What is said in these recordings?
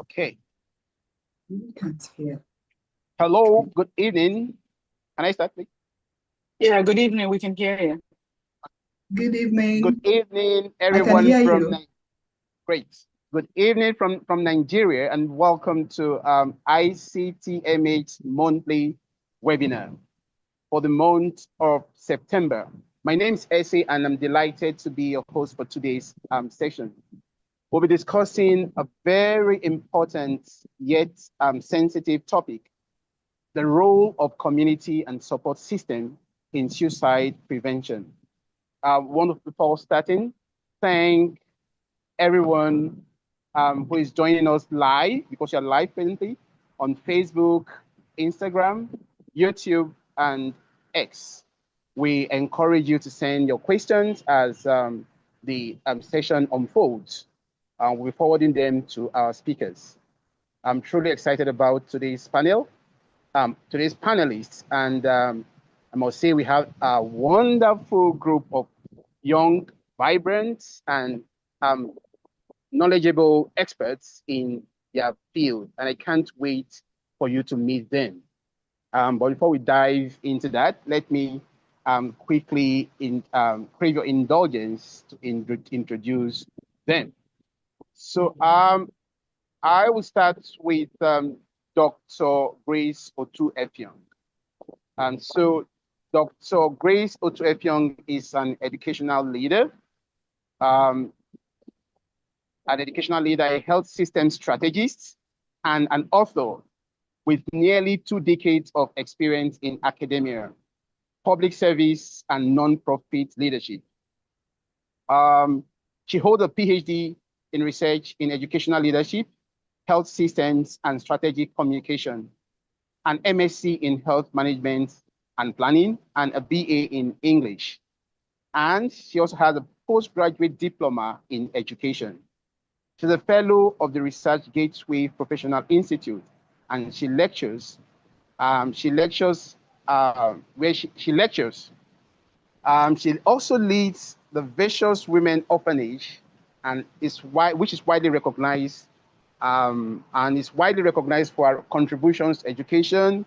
Okay. We can't hear. Hello, good evening. Can I start, please? Yeah, good evening. We can hear you. Good Good evening. evening, I can everyone hear from you. Great. Good evening from Nigeria, and welcome to ICTMH monthly webinar for the month of September. My name is Essie, and I'm delighted to be your host for today's session. We'll be discussing a very important yet sensitive topic: the role of community and support system in suicide prevention. Before starting, thank everyone who is joining us live, because you're live presently on Facebook, Instagram, YouTube, and X. We encourage you to send your questions as the session unfolds. We'll be forwarding them to our speakers. I'm truly excited about today's panel, today's panelists, and I must say we have a wonderful group of young, vibrant, and knowledgeable experts in their field, and I can't wait for you to meet them. But before we dive into that, let me quickly crave your indulgence to introduce them. So I will start with Dr. Grace Otu-Effiong. And so Dr. Grace Otu-Effiong is um, an educational leader, a health system strategist, and an author with nearly 2 decades of experience in academia, public service, and nonprofit leadership. She holds a PhD in research in educational leadership, health systems, and strategic communication, an MSc in health management and planning, and a BA in English. And she also has a postgraduate diploma in education. She's a fellow of the Research Gateway Professional Institute, and she lectures. She lectures where she lectures. She also leads the Vicious Women Orphanage, and which is widely recognized for her contributions to education,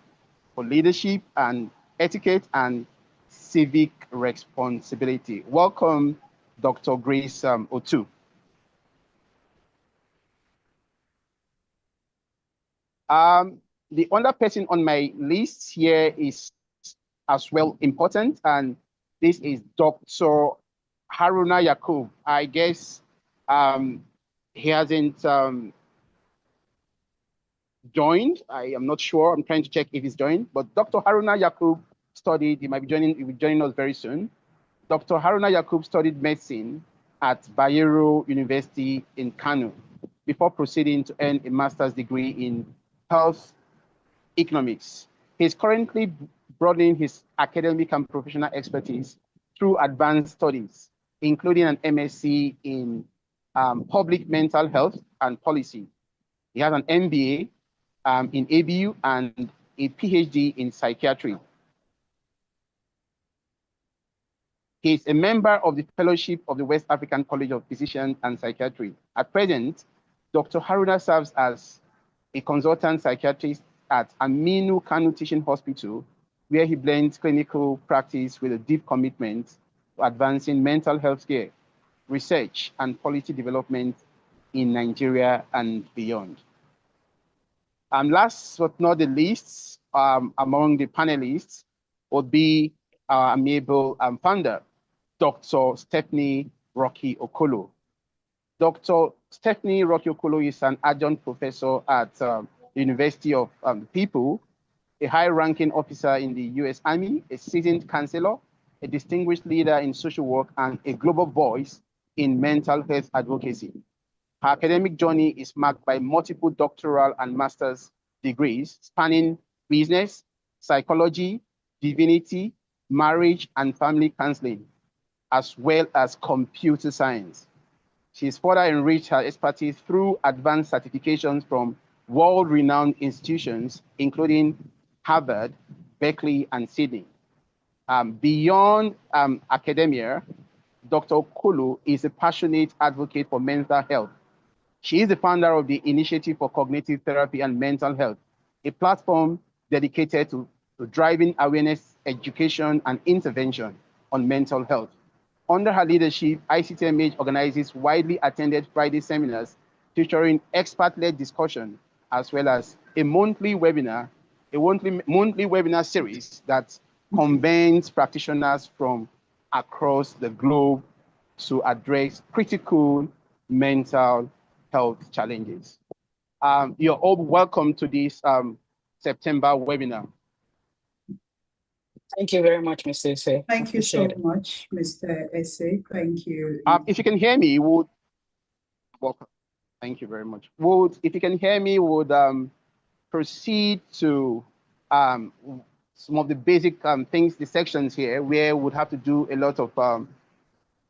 for leadership and etiquette and civic responsibility. Welcome, Dr. Grace Otu. The other person on my list here is as well important, and this is Dr. Haruna Yakub. I guess he hasn't joined. I am not sure. I'm trying to check if he's joined. But Dr. Haruna Yakub studied, he will be joining us very soon. Dr. Haruna Yakub studied medicine at Bayero University in Kano before proceeding to earn a master's degree in health economics. He's currently broadening his academic and professional expertise through advanced studies, including an MSc in public mental health and policy. He has an MBA in ABU and a PhD in psychiatry. He is a member of the Fellowship of the West African College of Physicians and Psychiatry. At present, Dr. Haruna serves as a consultant psychiatrist at Aminu Kano Teaching Hospital, where he blends clinical practice with a deep commitment to advancing mental health care, research, and policy development in Nigeria and beyond. Last but not the least, among the panelists would be our amiable founder, Dr. Stephanie Rocky Okolo. Dr. Stephanie Rocky Okolo is an adjunct professor at the University of the People, a high-ranking officer in the U.S. Army, a seasoned counselor, a distinguished leader in social work, and a global voice in mental health advocacy. Her academic journey is marked by multiple doctoral and master's degrees spanning business, psychology, divinity, marriage, and family counseling, as well as computer science. She's further enriched her expertise through advanced certifications from world-renowned institutions, including Harvard, Berkeley, and Sydney. Beyond academia, Dr. Okolo is a passionate advocate for mental health. She is the founder of the Initiative for Cognitive Therapy and Mental Health, a platform dedicated to driving awareness, education, and intervention on mental health. Under her leadership, ICTMH organizes widely attended Friday seminars featuring expert-led discussion, as well as a monthly webinar series that combines practitioners from across the globe to address critical mental health challenges. You're all welcome to this September webinar. Thank you very much, Mr. Ese. Thank you so Appreciate it. much, Mr. Ese. Thank you. If you can hear me, welcome. Thank you very much. If you can hear me, proceed to some of the basic things, the sections here, where we'd have to do a lot of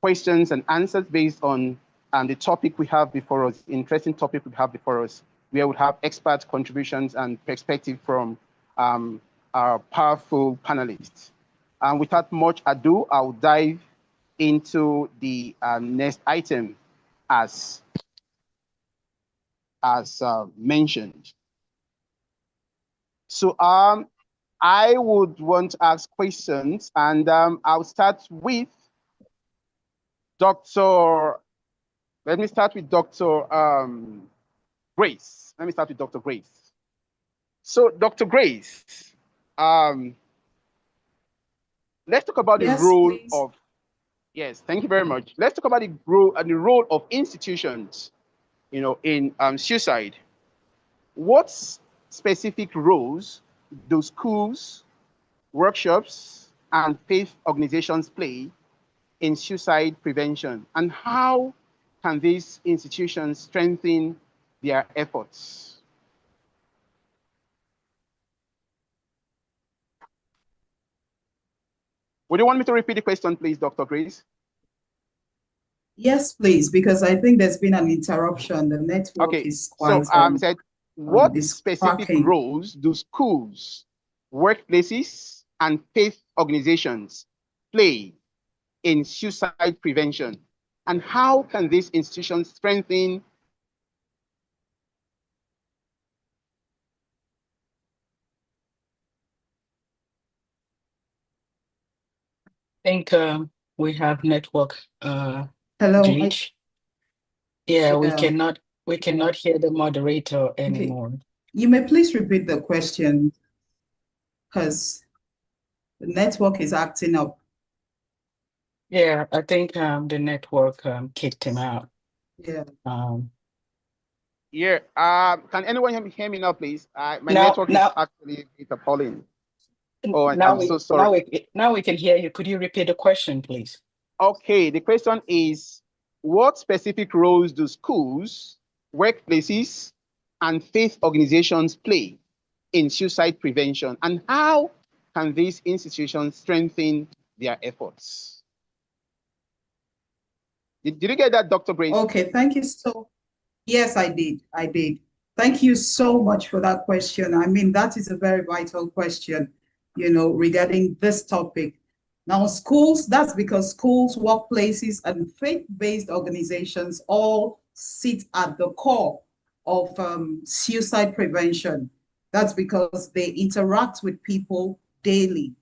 questions and answers based on the topic we have before us, interesting topic we have before us, where we have expert contributions and perspective from our powerful panelists. And without much ado, I'll dive into the next item as mentioned. So I would want to ask questions, and I'll start with Dr. Let me start with Dr. Grace. Let me start with Dr. Grace. So Dr. Grace, let's talk about the role please. of, yes, thank you very much. Let's talk about the role of institutions, in suicide. What specific roles do schools, workshops, and faith organizations play in suicide prevention? And how can these institutions strengthen their efforts? Would you want me to repeat the question, please, Dr. Grace? Yes, please, because I think there's been an interruption. The network is quite. So said, what is specific cracking. roles do schools, workplaces, and faith organizations play in suicide prevention? And how can these institutions strengthen? I think we have network Hello. glitch. Yeah, we Yeah. cannot hear the moderator anymore. You may please repeat the question, because the network is acting up. Yeah, I think the network kicked him out. Yeah. Can anyone hear me now, please? My Now- network is actually appalling. Oh, Now I'm so sorry. Now we can hear you. Could you repeat the question, please? Okay, the question is, what specific roles do schools, workplaces, and faith organizations play in suicide prevention? And how can these institutions strengthen their efforts? Did you get that, Dr. Grace? Okay, thank you so. Yes, I did. Thank you so much for that question. I mean, that is a very vital question, regarding this topic. Now, schools, that's because schools, workplaces, and faith-based organizations all sit at the core of suicide prevention. That's because they interact with people daily,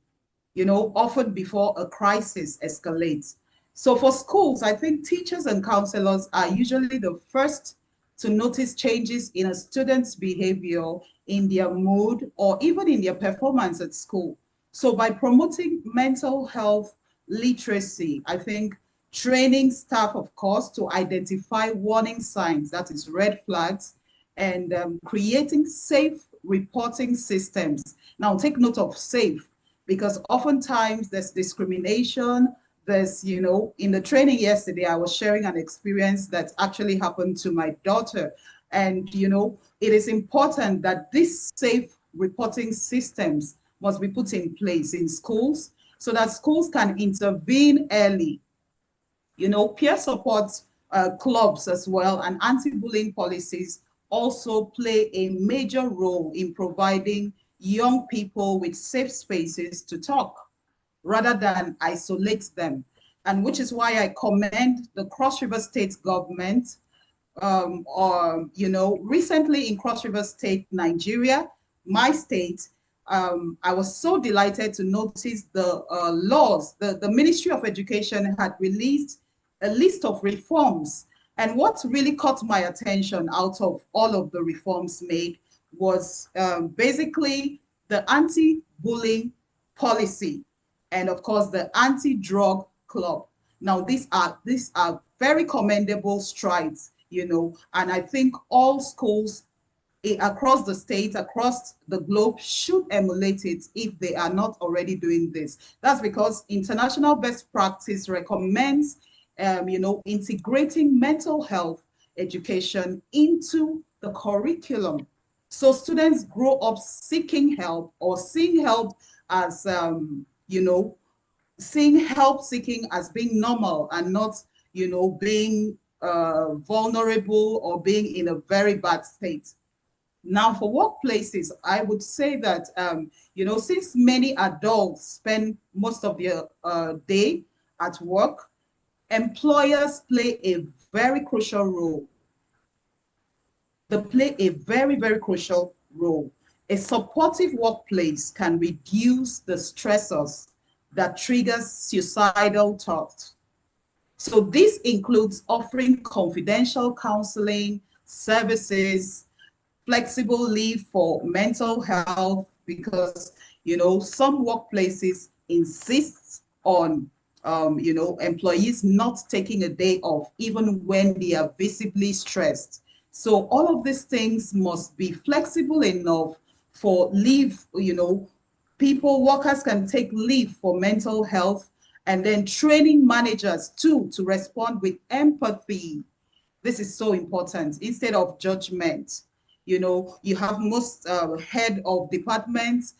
often before a crisis escalates. So for schools, I think teachers and counselors are usually the first to notice changes in a student's behavior, in their mood, or even in their performance at school. So by promoting mental health literacy, I think training staff, of course, to identify warning signs, that is red flags, and creating safe reporting systems. Now take note of safe, because oftentimes there's discrimination. There's, in the training yesterday, I was sharing an experience that actually happened to my daughter. And, it is important that these safe reporting systems must be put in place in schools so that schools can intervene early. Peer support clubs as well, and anti-bullying policies also play a major role in providing young people with safe spaces to talk, rather than isolate them. And which is why I commend the Cross River State government recently in Cross River State, Nigeria, my state, I was so delighted to notice the laws. The Ministry of Education had released a list of reforms. And what really caught my attention out of all of the reforms made was basically the anti-bullying policy and of course the anti-drug club. Now these are very commendable strides, and I think all schools across the state, across the globe should emulate it if they are not already doing this. That's because international best practice recommends, integrating mental health education into the curriculum. So students grow up seeking help or seeing help as, seeing help seeking as being normal and not, being vulnerable or being in a very bad state. Now, for workplaces, I would say that, since many adults spend most of their day at work, employers play a very crucial role. They play a very, very crucial role. A supportive workplace can reduce the stressors that triggers suicidal thoughts. So this includes offering confidential counseling services, flexible leave for mental health, because some workplaces insist on employees not taking a day off even when they are visibly stressed. So all of these things must be flexible enough for leave. Workers can take leave for mental health, and then training managers too to respond with empathy. This is so important, instead of judgment. You have most head of departments,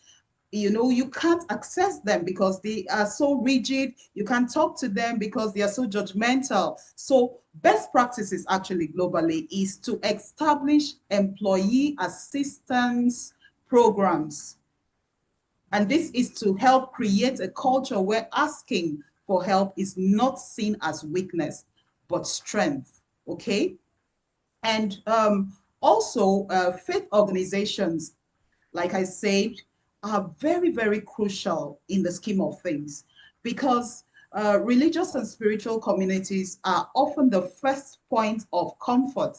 you can't access them because they are so rigid. You can't talk to them because they are so judgmental. So best practices actually globally is to establish employee assistance programs. And this is to help create a culture where asking for help is not seen as weakness, but strength, okay? And also, faith organizations, like I said, are very, very crucial in the scheme of things, because religious and spiritual communities are often the first point of comfort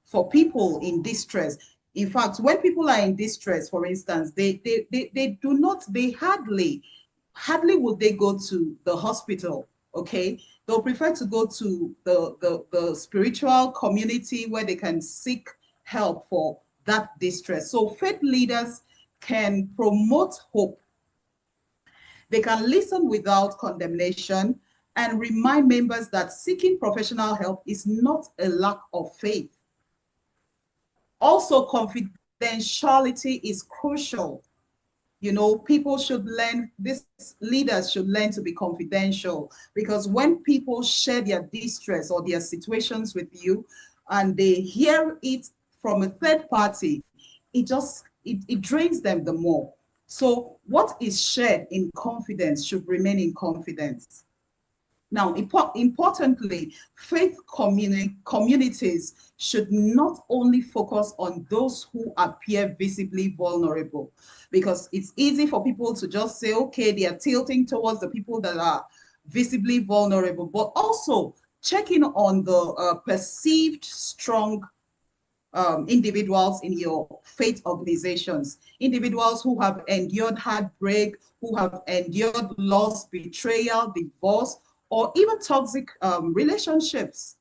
for people in distress. In fact, when people are in distress, for instance, they hardly would they go to the hospital, okay? They'll prefer to go to the spiritual community where they can seek help for that distress. So faith leaders can promote hope. They can listen without condemnation and remind members that seeking professional help is not a lack of faith. Also, confidentiality is crucial. People should learn, these leaders should learn to be confidential, because when people share their distress or their situations with you and they hear it from a third party, it drains them the more. So what is shared in confidence should remain in confidence. Now, importantly, faith communities should not only focus on those who appear visibly vulnerable, because it's easy for people to just say, okay, they are tilting towards the people that are visibly vulnerable, but also checking on the perceived strong individuals in your faith organizations, individuals who have endured heartbreak, who have endured loss, betrayal, divorce, or even toxic relationships.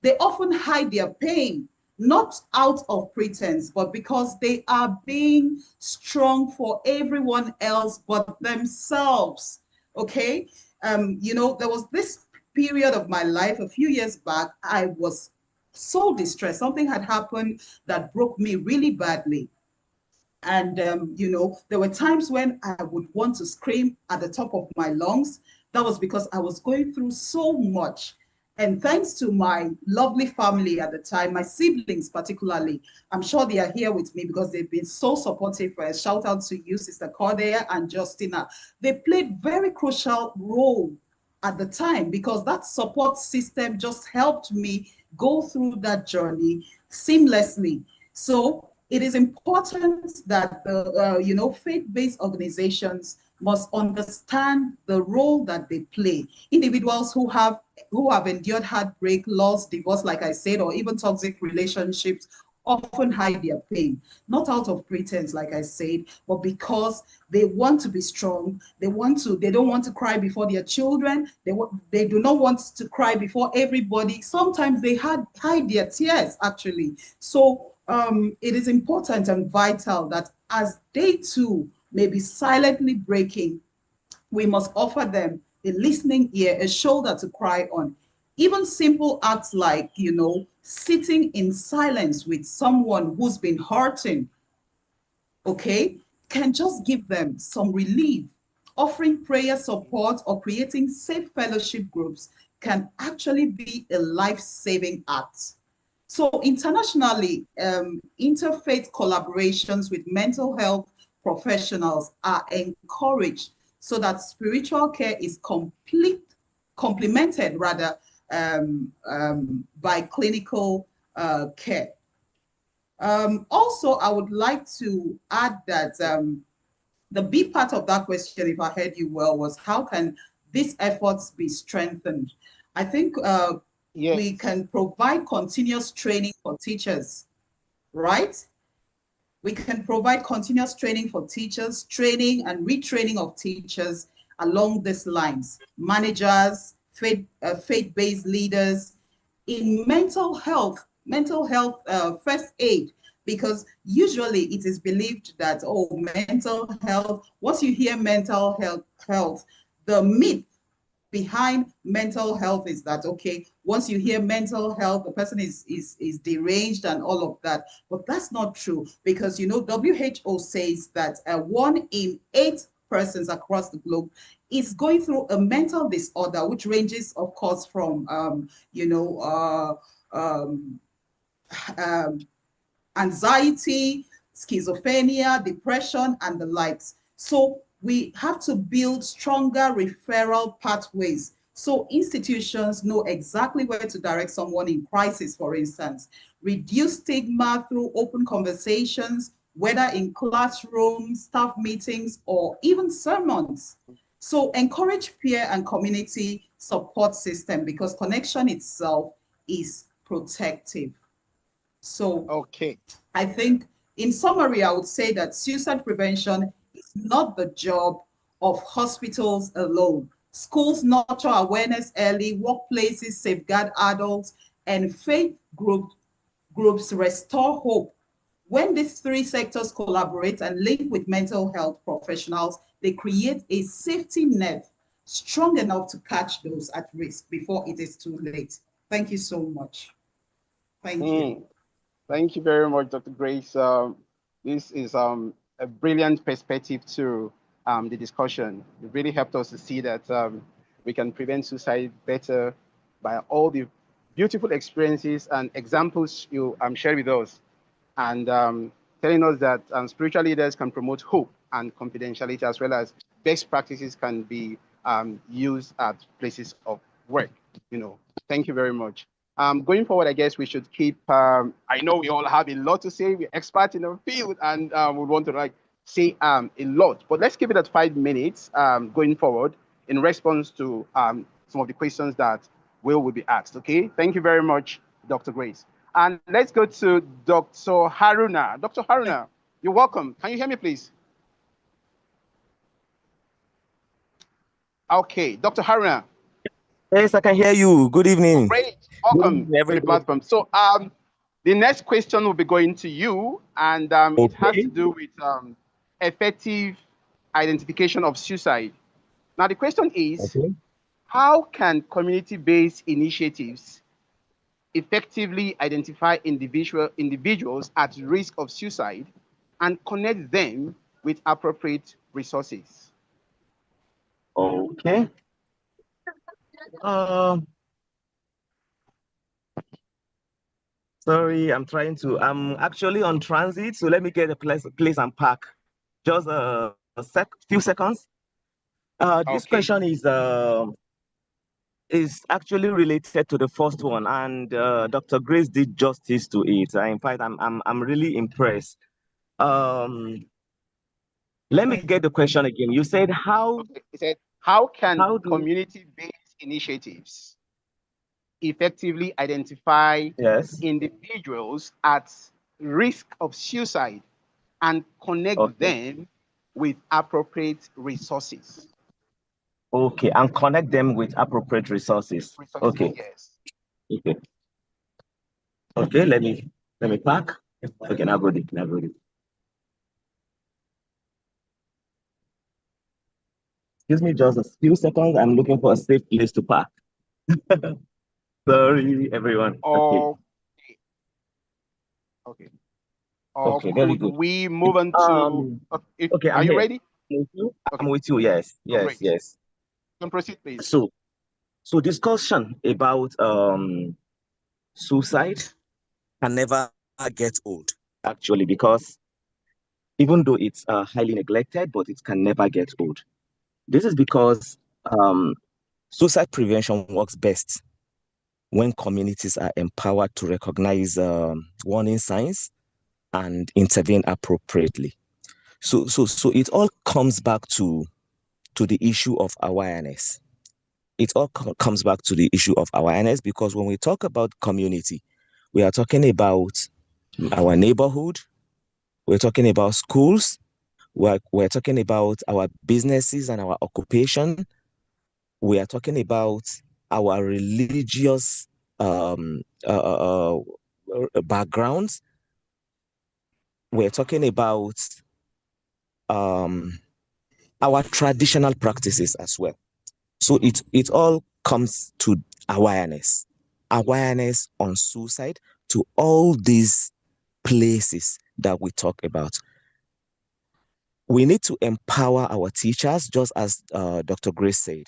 They often hide their pain, not out of pretense, but because they are being strong for everyone else but themselves, okay? There was this period of my life a few years back. I was so distressed. Something had happened that broke me really badly. And, there were times when I would want to scream at the top of my lungs. That was because I was going through so much. And thanks to my lovely family at the time, my siblings particularly, I'm sure they are here with me because they've been so supportive. Shout out to you, Sister Cordia and Justina. They played very crucial role at the time, because that support system just helped me go through that journey seamlessly. So it is important that the faith-based organizations must understand the role that they play. Individuals who have endured heartbreak, loss, divorce, like I said, or even toxic relationships often hide their pain, not out of pretense, like I said, but because they want to be strong. They don't want to cry before their children. They do not want to cry before everybody. Sometimes they hide their tears, actually. So it is important and vital that as they too may be silently breaking, we must offer them a listening ear, a shoulder to cry on. Even simple acts like, sitting in silence with someone who's been hurting, okay, can just give them some relief. Offering prayer support or creating safe fellowship groups can actually be a life-saving act. So internationally, interfaith collaborations with mental health professionals are encouraged so that spiritual care is complemented rather by clinical care. Also, I would like to add that the B part of that question, if I heard you well, was how can these efforts be strengthened? I think Yes. we can provide continuous training for teachers, right? We can provide continuous training for teachers, training and retraining of teachers along these lines, managers, faith-based leaders, in mental health first aid, because usually it is believed that, oh, mental health, once you hear mental health, the myth behind mental health is that, okay, once you hear mental health, the person is deranged and all of that. But that's not true, because WHO says that 1 in 8 persons across the globe is going through a mental disorder, which ranges, of course, from anxiety, schizophrenia, depression, and the likes. So we have to build stronger referral pathways so institutions know exactly where to direct someone in crisis, for instance. Reduce stigma through open conversations, whether in classrooms, staff meetings, or even sermons. So encourage peer and community support system, because connection itself is protective. So Okay. I think in summary, I would say that suicide prevention is not the job of hospitals alone. Schools nurture awareness early, workplaces safeguard adults, and faith groups restore hope. When these 3 sectors collaborate and link with mental health professionals, they create a safety net strong enough to catch those at risk before it is too late. Thank you so much. Thank you. Thank you very much, Dr. Grace. This is a brilliant perspective to the discussion. It really helped us to see that we can prevent suicide better by all the beautiful experiences and examples you shared with us, and telling us that spiritual leaders can promote hope and confidentiality, as well as best practices can be used at places of work. Thank you very much. Going forward, I guess we should keep, I know we all have a lot to say. We're experts in our field, and we want to say a lot, but let's keep it at 5 minutes going forward in response to some of the questions that will be asked. Okay, thank you very much, Dr. Grace. And let's go to Dr. Haruna. Dr. Haruna, you're welcome. Can you hear me, please? Okay, Dr. Haruna. Yes, I can hear you. Good evening. Great. Welcome to the platform. So the next question will be going to you, and it has to do with effective identification of suicide. Now, the question is, how can community-based initiatives effectively identify individuals at risk of suicide and connect them with appropriate resources? Okay. Sorry, I'm actually on transit, so let me get a place and park. Just few seconds. This question is is actually related to the first one, and Dr. Grace did justice to it. In fact, I'm really impressed. Let me get the question again. You said how Okay. It said, how can how do community-based initiatives effectively identify yes individuals at risk of suicide and connect okay them with appropriate resources? okay and connect them with appropriate resources. Resources, Okay, yes. okay, okay. Let me pack. Okay, now go deep. Now go deep. Excuse me, just a few seconds. I'm looking for a safe place to park. Sorry, everyone. Okay, Or okay. Or okay, very could good. we move on to, Um, okay, are I'm you here. ready? I'm with you. I'm Okay, with you. Yes, oh, yes, great. You yes. can proceed, please. So discussion about suicide can never get old, actually, because even though it's highly neglected, but it can never get old. This is because um, suicide prevention works best when communities are empowered to recognize warning signs and intervene appropriately. So it all comes back to the issue of awareness. It all comes back to the issue of awareness, because when we talk about community, we are talking about our neighborhood, we're talking about schools, we're talking about our businesses and our occupation, we are talking about our religious backgrounds, we're talking about um, our traditional practices as well. So it all comes to awareness, awareness on suicide, to all these places that we talk about. We need to empower our teachers, just as Dr. Grace said.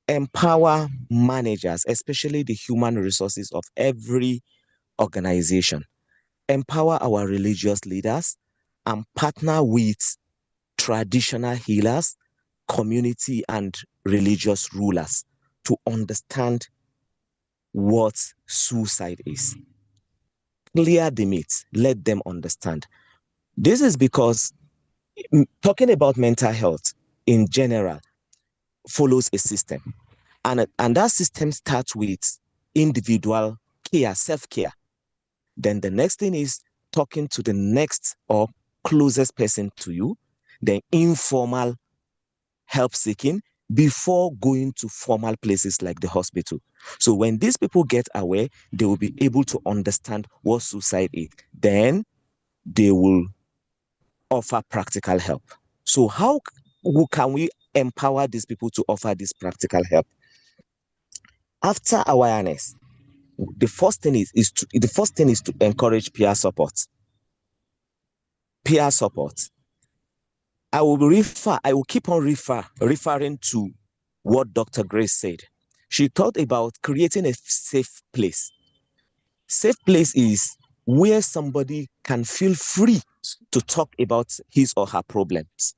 Empower managers, especially the human resources of every organization. Empower our religious leaders and partner with traditional healers, community and religious rulers to understand what suicide is. Clear the myths, let them understand. This is because talking about mental health in general follows a system. And that system starts with individual care, self-care. Then the next thing is talking to the next or closest person to you, then informal help seeking before going to formal places like the hospital. So when these people get aware, they will be able to understand what suicide is. Then they will offer practical help. So how can we empower these people to offer this practical help? After awareness, the first thing is to encourage peer support. Peer support. I will keep on referring to what Dr. Grace said. She talked about creating a safe place. Safe place is where somebody can feel free to talk about his or her problems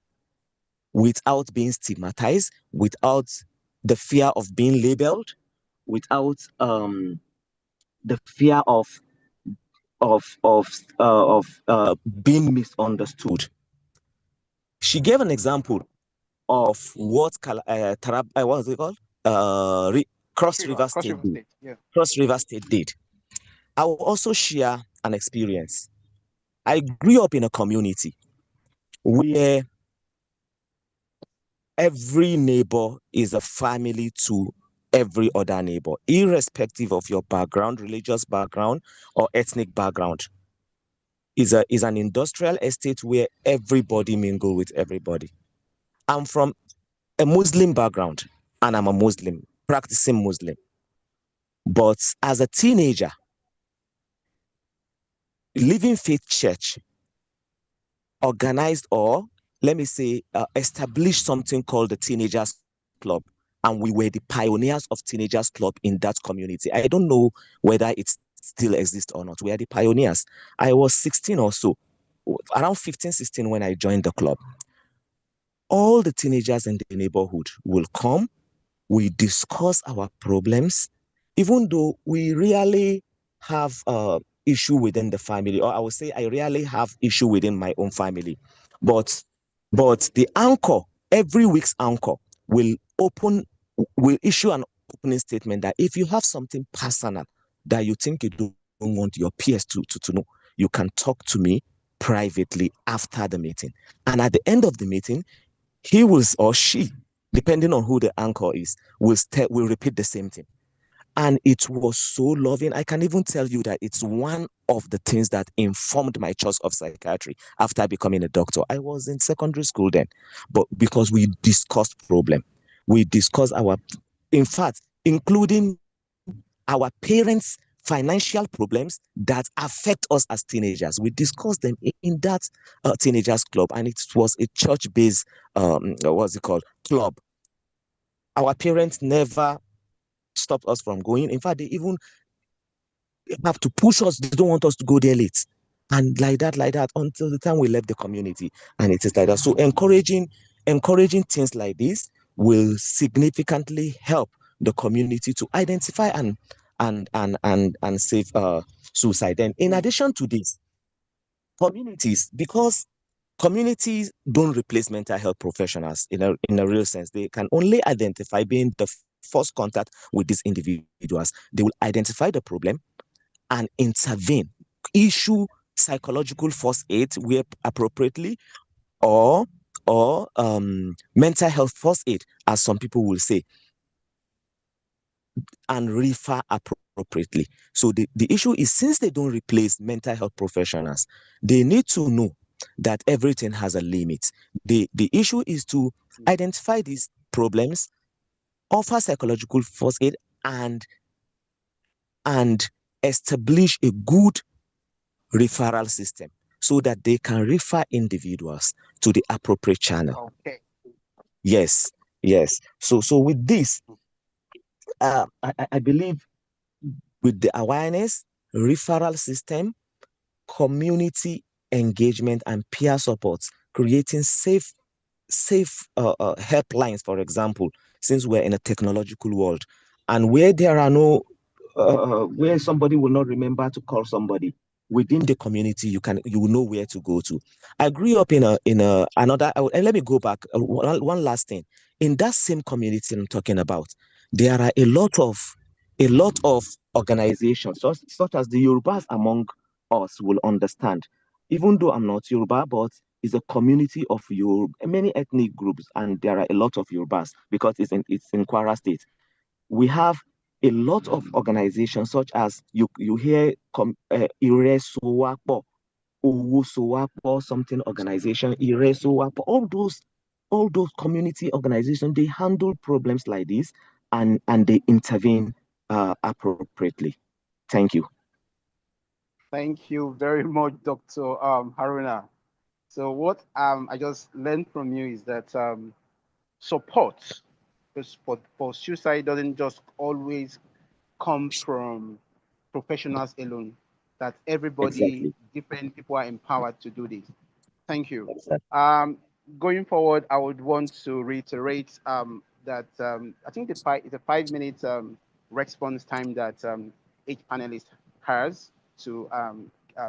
without being stigmatized, without the fear of being labeled, without the fear of being misunderstood. She gave an example of what what was it called? Cross River Cross State River did. State, yeah. Cross River State did. I will also share an experience. I grew up in a community where every neighbor is a family to every other neighbor, irrespective of your background, religious background, or ethnic background. Is an industrial estate where everybody mingle with everybody. I'm from a Muslim background, and I'm a Muslim, practicing Muslim. But as a teenager, Living Faith Church organized, or let me say, established something called the Teenagers Club. And we were the pioneers of Teenagers Club in that community. I don't know whether it still exists or not. We are the pioneers. I was 16 or so, around 15, 16 when I joined the club. All the teenagers in the neighborhood will come. we discuss our problems, even though we really have issue within the family, or I would say I really have issue within my own family. But the anchor, every week's anchor, will issue an opening statement that if you have something personal that you think you don't want your peers to know, you can talk to me privately after the meeting. And at the end of the meeting, he will, or she, depending on who the anchor is, will repeat the same thing. And it was so loving. I can even tell you that it's one of the things that informed my choice of psychiatry after becoming a doctor. I was in secondary school then, but because we discussed problem, we discussed in fact, including our parents' financial problems that affect us as teenagers. We discussed them in that teenagers club, and it was a church-based, what's it called, club. Our parents never stopped us from going. In fact, they even have to push us. They don't want us to go there late. And like that, until the time we left the community. And it is like that. So encouraging things like this will significantly help the community to identify and save suicide. And in addition to this, because communities don't replace mental health professionals in a real sense. They can only identify, being the first contact with these individuals. They will identify the problem and intervene, issue psychological first aid where appropriately, or mental health first aid, as some people will say, and refer appropriately. So the issue is, since they don't replace mental health professionals, they need to know that everything has a limit. The issue is to identify these problems, offer psychological first aid, and establish a good referral system so that they can refer individuals to the appropriate channel. Okay. Yes. So with this, I believe with the awareness, referral system, community engagement, and peer support, creating safe helplines, for example, since we're in a technological world, and where there are no where somebody will not remember to call somebody within the community, you will know where to go to. I grew up in another, and let me go back, one last thing. In that same community I'm talking about, there are a lot of organizations, such as the Yorubas among us will understand. Even though I'm not Yoruba, but it's a community of many ethnic groups, and there are a lot of Yorubas because it's in Kwara State. We have a lot of organizations, such as you hear Ire Sowapo, Owo Sowapo, something organization, Ire Sowapo, all those community organizations, they handle problems like this, and they intervene appropriately. Thank you. Thank you very much, Dr. Haruna. So what I just learned from you is that support for suicide doesn't just always come from professionals alone. That everybody, Exactly. different people are empowered to do this. Thank you. Exactly. Going forward, I would want to reiterate that I think it's a 5 minute response time that each panelist has to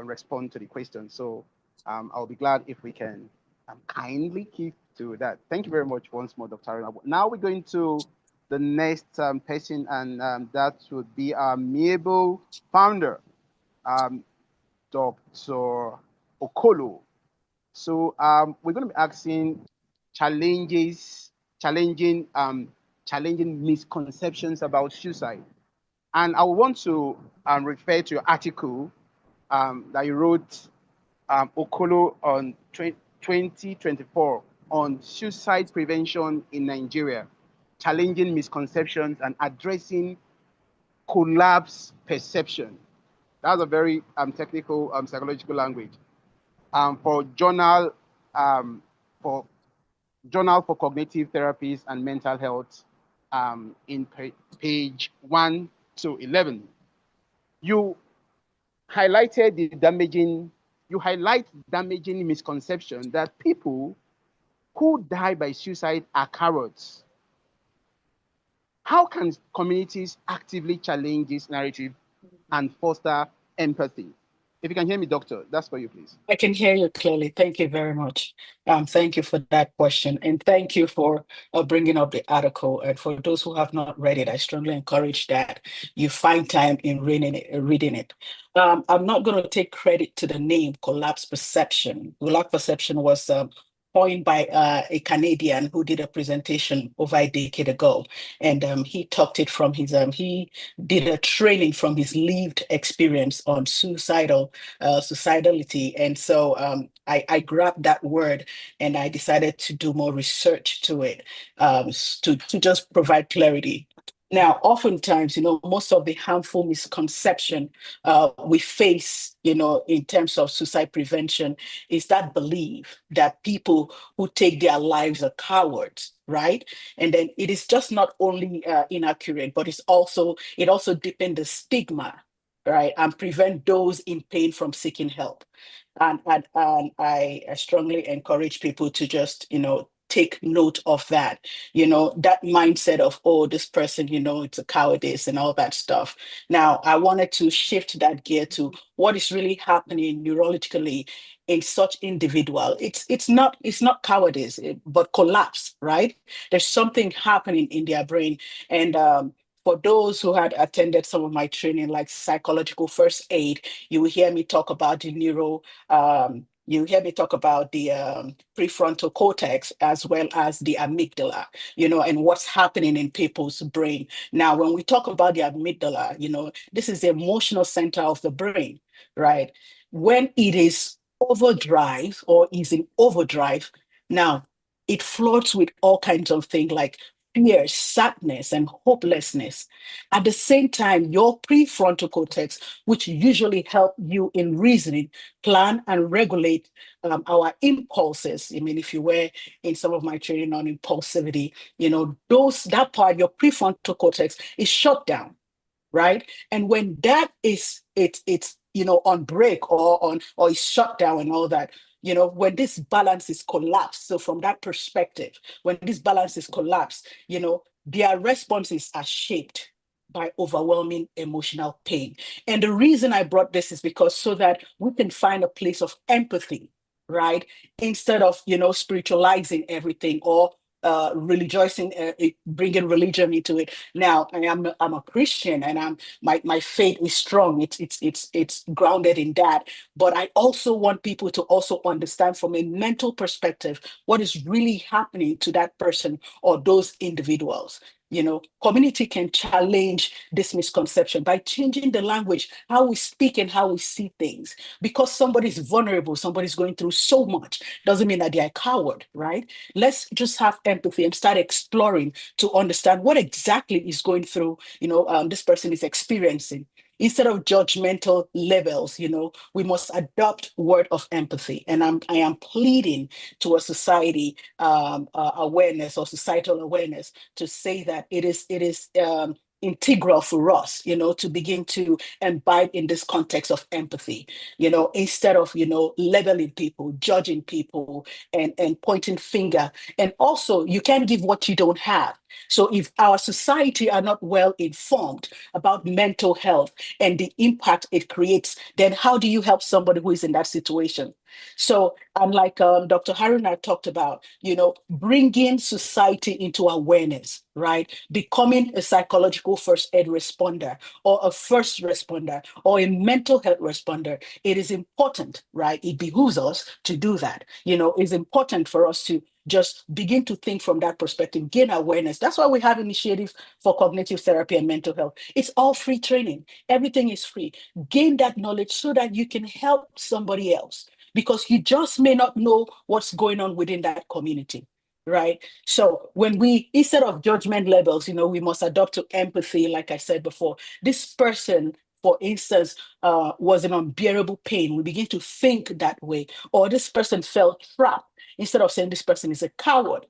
respond to the question. So I'll be glad if we can kindly keep to that. Thank you very much once more, Dr. Aruna. Now we're going to the next person, and that would be our Miebo founder, Dr. Okolo. So we're going to be asking challenging misconceptions about suicide. And I want to refer to your article that you wrote, Okolo, on 2024 on suicide prevention in Nigeria, challenging misconceptions and addressing collapse perception. That's a very technical psychological language. For journal for cognitive therapies and mental health, in page 1 to 11, you highlight damaging misconception that people who die by suicide are cowards. How can communities actively challenge this narrative and foster empathy? If you can hear me, doctor, that's for you, please. I can hear you clearly. Thank you very much. Thank you for that question. And thank you for bringing up the article. And for those who have not read it, I strongly encourage that you find time in reading it. I'm not going to take credit to the name Collapse Perception. Collapse Perception was coined by a Canadian who did a presentation over a decade ago. And he talked it from his, he did a training from his lived experience on suicidality. And so I grabbed that word and I decided to do more research to it, to just provide clarity. Now, oftentimes, most of the harmful misconception we face, in terms of suicide prevention is that belief that people who take their lives are cowards, right? And then it is just not only inaccurate, but it also deepens the stigma, right? And prevent those in pain from seeking help. And I strongly encourage people to just, take note of that, that mindset of, oh, this person, it's a cowardice and all that stuff. Now, I wanted to shift that gear to what is really happening neurologically in such individual. It's not cowardice, but collapse, right? There's something happening in their brain. And for those who had attended some of my training, like psychological first aid, you will hear me talk about the you hear me talk about the prefrontal cortex as well as the amygdala, and what's happening in people's brain. Now, when we talk about the amygdala, this is the emotional center of the brain, right? When it is overdrive or is in overdrive, now it floods with all kinds of things like fear, sadness, and hopelessness. At the same time, your prefrontal cortex, which usually help you in reasoning, plan, and regulate our impulses. I mean, if you were in some of my training on impulsivity, that part, your prefrontal cortex is shut down, right? And when that is it's on break or is shut down and all that, when this balance is collapsed. So from that perspective, when this balance is collapsed, their responses are shaped by overwhelming emotional pain. And the reason I brought this is because so that we can find a place of empathy, right? Instead of, spiritualizing everything or religiousing, bringing religion into it. Now, I'm a Christian, and my faith is strong. It's grounded in that. But I also want people to also understand from a mental perspective what is really happening to that person or those individuals. Community can challenge this misconception by changing the language, how we speak and how we see things. Because somebody's vulnerable, somebody's going through so much, doesn't mean that they're a coward, right? Let's just have empathy and start exploring to understand what exactly is going through, this person is experiencing. Instead of judgmental labels, we must adopt word of empathy. And I am pleading to a society awareness or societal awareness to say that it is integral for us, to begin to imbibe in this context of empathy, instead of, labeling people, judging people, and pointing finger. And also, you can't give what you don't have. So if our society are not well informed about mental health and the impact it creates, then how do you help somebody who is in that situation? So, and like Dr. Haruna talked about, bringing society into awareness, right? Becoming a psychological first aid responder or a first responder or a mental health responder. It is important, right? It behooves us to do that. It's important for us to just begin to think from that perspective, gain awareness. That's why we have initiatives for cognitive therapy and mental health. It's all free training. Everything is free. Gain that knowledge so that you can help somebody else, because you just may not know what's going on within that community, right? So when we, instead of judgment levels, we must adopt to empathy, like I said before. This person, for instance, was in unbearable pain. We begin to think that way. Or this person felt trapped. Instead of saying this person is a coward,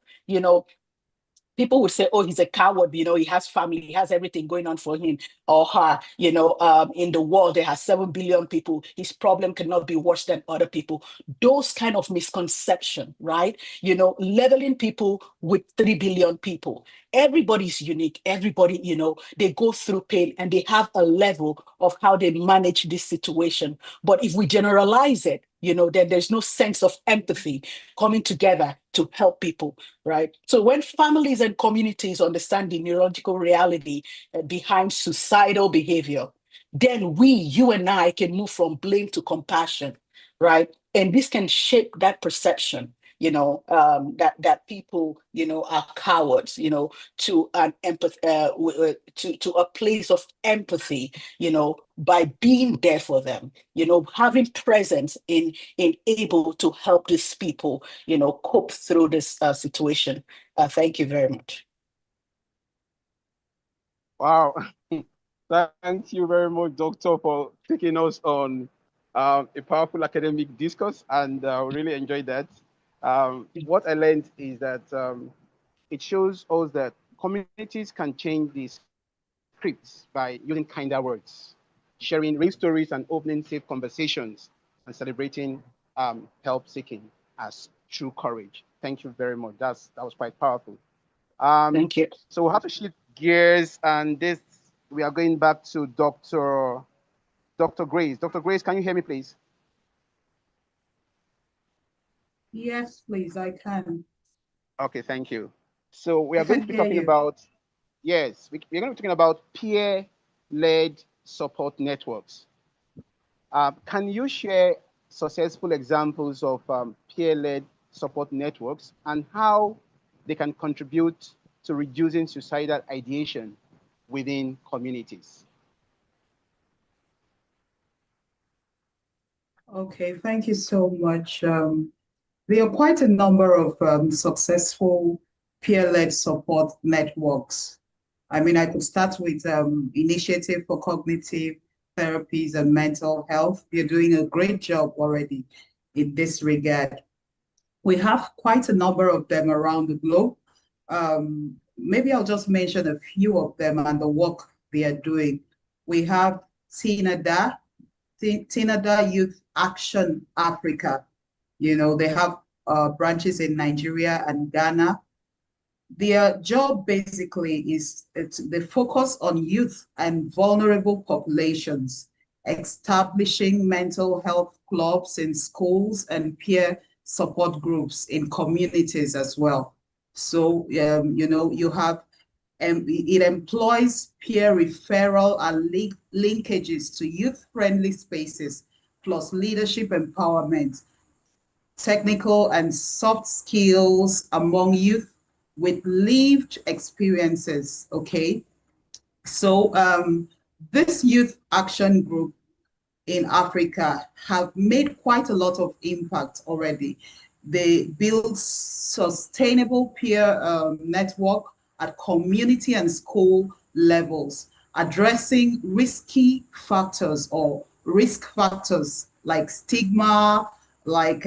people would say, oh, he's a coward, he has family, he has everything going on for him or her, in the world, there are 7 billion people, his problem cannot be worse than other people. Those kind of misconception, right? Leveling people with 3 billion people. Everybody's unique. Everybody, they go through pain and they have a level of how they manage this situation. But if we generalize it, then there's no sense of empathy coming together to help people, right? So when families and communities understand the neurological reality behind suicidal behavior, then you and I can move from blame to compassion, right? And this can shape that perception, that people, are cowards, to an empathy, to a place of empathy, by being there for them, having presence in able to help these people, cope through this situation. Thank you very much. Wow. Thank you very much, Doctor, for taking us on a powerful academic discourse, and we really enjoyed that. What I learned is that it shows us that communities can change these scripts by using kinder words, sharing real stories, and opening safe conversations, and celebrating help seeking as true courage. Thank you very much. That was quite powerful. Thank you. So we'll have to shift gears, and we are going back to Dr. Grace. Dr. Grace, can you hear me, please? Yes, please, I can. Okay, thank you. So we are going to be talking about, yes, we're going to be talking about peer-led support networks. Can you share successful examples of peer-led support networks and how they can contribute to reducing suicidal ideation within communities? Okay, thank you so much. There are quite a number of successful peer-led support networks. I mean, I could start with Initiative for Cognitive Therapies and Mental Health. You're doing a great job already in this regard. We have quite a number of them around the globe. Maybe I'll just mention a few of them and the work they are doing. We have TINADA Youth Action Africa. They have branches in Nigeria and Ghana. Their job basically is they focus on youth and vulnerable populations, establishing mental health clubs in schools and peer support groups in communities as well. So, you have, it employs peer referral and linkages to youth-friendly spaces, plus leadership empowerment, technical and soft skills among youth with lived experiences, okay? So this youth action group in Africa have made quite a lot of impact already. They build sustainable peer network at community and school levels, addressing risky factors or risk factors like stigma, like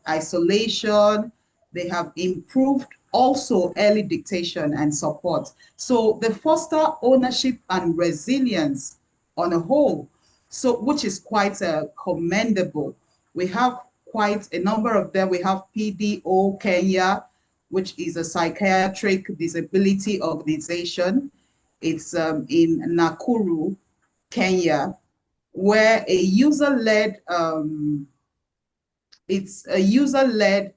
isolation. They have improved also early dictation and support. So they foster ownership and resilience on a whole, so which is quite commendable. We have quite a number of them. We have PDO Kenya, which is a psychiatric disability organization. It's in Nakuru, Kenya, where a user-led it's a user-led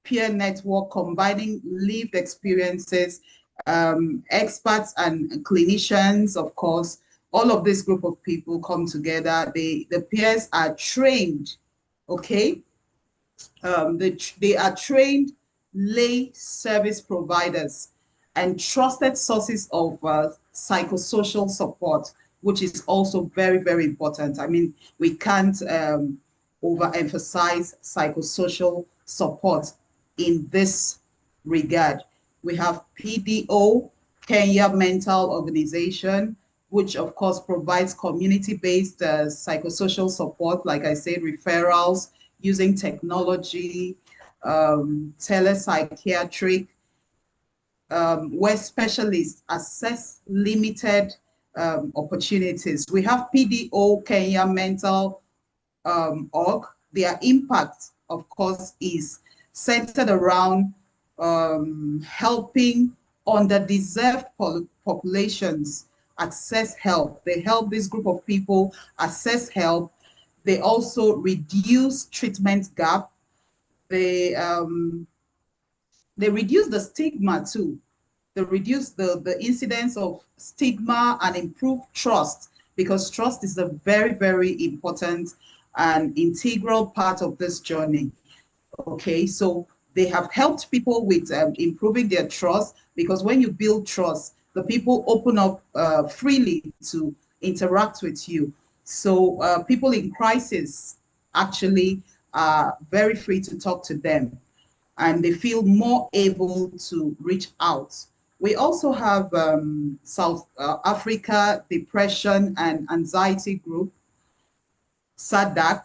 peer network combining lived experiences, experts and clinicians, of course. All of this group of people come together. The peers are trained, okay? They are trained lay service providers and trusted sources of psychosocial support, which is also very, very important. I mean, we can't overemphasize psychosocial support in this regard. We have PDO, Kenya Mental Organization, which of course provides community-based psychosocial support, like I said, referrals, using technology, telepsychiatric. where specialists assess limited opportunities. We have PDO Kenya Mental org. Their impact, of course, is centered around helping underdeserved populations access help. They help this group of people access help. They also reduce treatment gap. They reduce the stigma too. They reduce the incidence of stigma and improve trust, because trust is a very, very important and integral part of this journey. Okay, so they have helped people with improving their trust, because when you build trust, the people open up freely to interact with you. So people in crisis actually are very free to talk to them, and they feel more able to reach out. We also have South Africa Depression and Anxiety Group. SADAG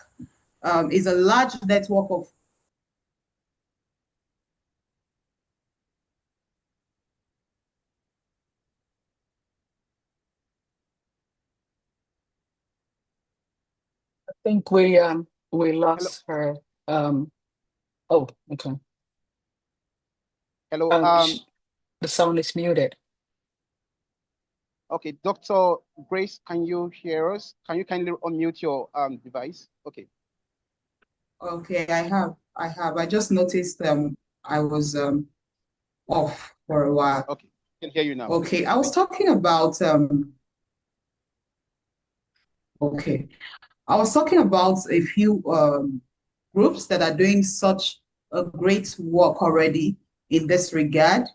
is a large network of I think we lost her. Oh, okay. Hello. The sound is muted. Okay, Dr. Grace, can you hear us? Can you kindly unmute your device? Okay. Okay, I have. I just noticed I was off for a while. Okay, I can hear you now. Okay, I was talking about okay. I was talking about a few groups that are doing such a great work already in this regard.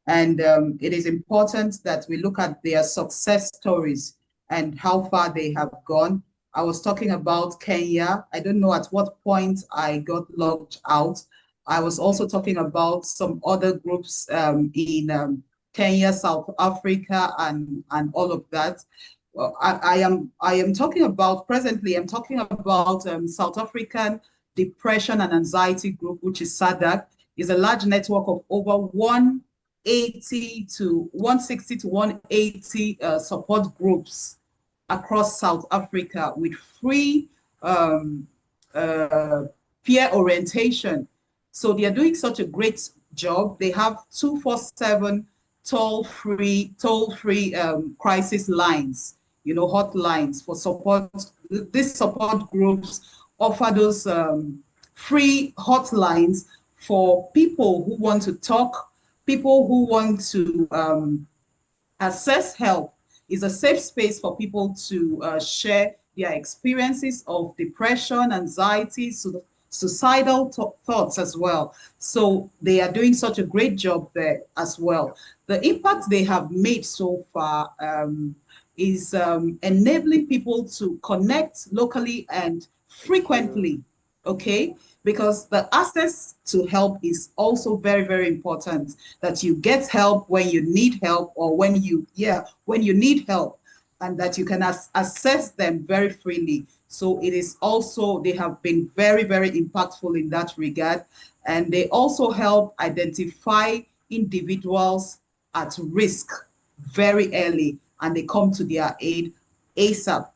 And it is important that we look at their success stories and how far they have gone. I was talking about Kenya. I don't know at what point I got logged out. I was also talking about some other groups in Kenya, South Africa, and all of that. Well, I am talking about presently. I'm talking about South African Depression and Anxiety Group, which is SADAG, is a large network of over 160 to 180 support groups across South Africa with free peer orientation. So they are doing such a great job. They have 247 toll-free crisis lines, hotlines for support. These support groups offer those free hotlines for people who want to talk, people who want to access help. Is a safe space for people to share their experiences of depression, anxiety, suicidal thoughts as well. So they are doing such a great job there as well. The impact they have made so far is enabling people to connect locally and frequently, okay? Because the access to help is also very, very important, that you get help when you need help, or when you need help, and that you can access them very freely. So it is also, they have been very, very impactful in that regard. And they also help identify individuals at risk very early, and they come to their aid ASAP.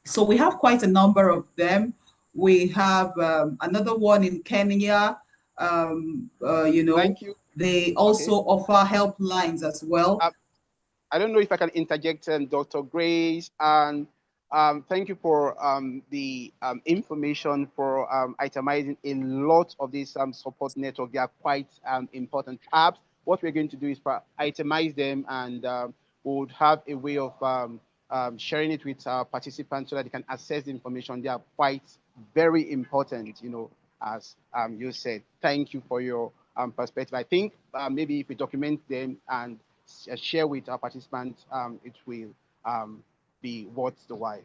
So we have quite a number of them. We have another one in Kenya. Thank you. They also offer helplines as well. I don't know if I can interject, Dr. Grace, and thank you for the information, for itemizing a lot of these support network. They are quite important. Perhaps what we're going to do is itemize them, and we would have a way of sharing it with our participants so that they can access the information. They are quite very important, as you said. Thank you for your perspective. I think maybe if we document them and share with our participants, it will be worth the while.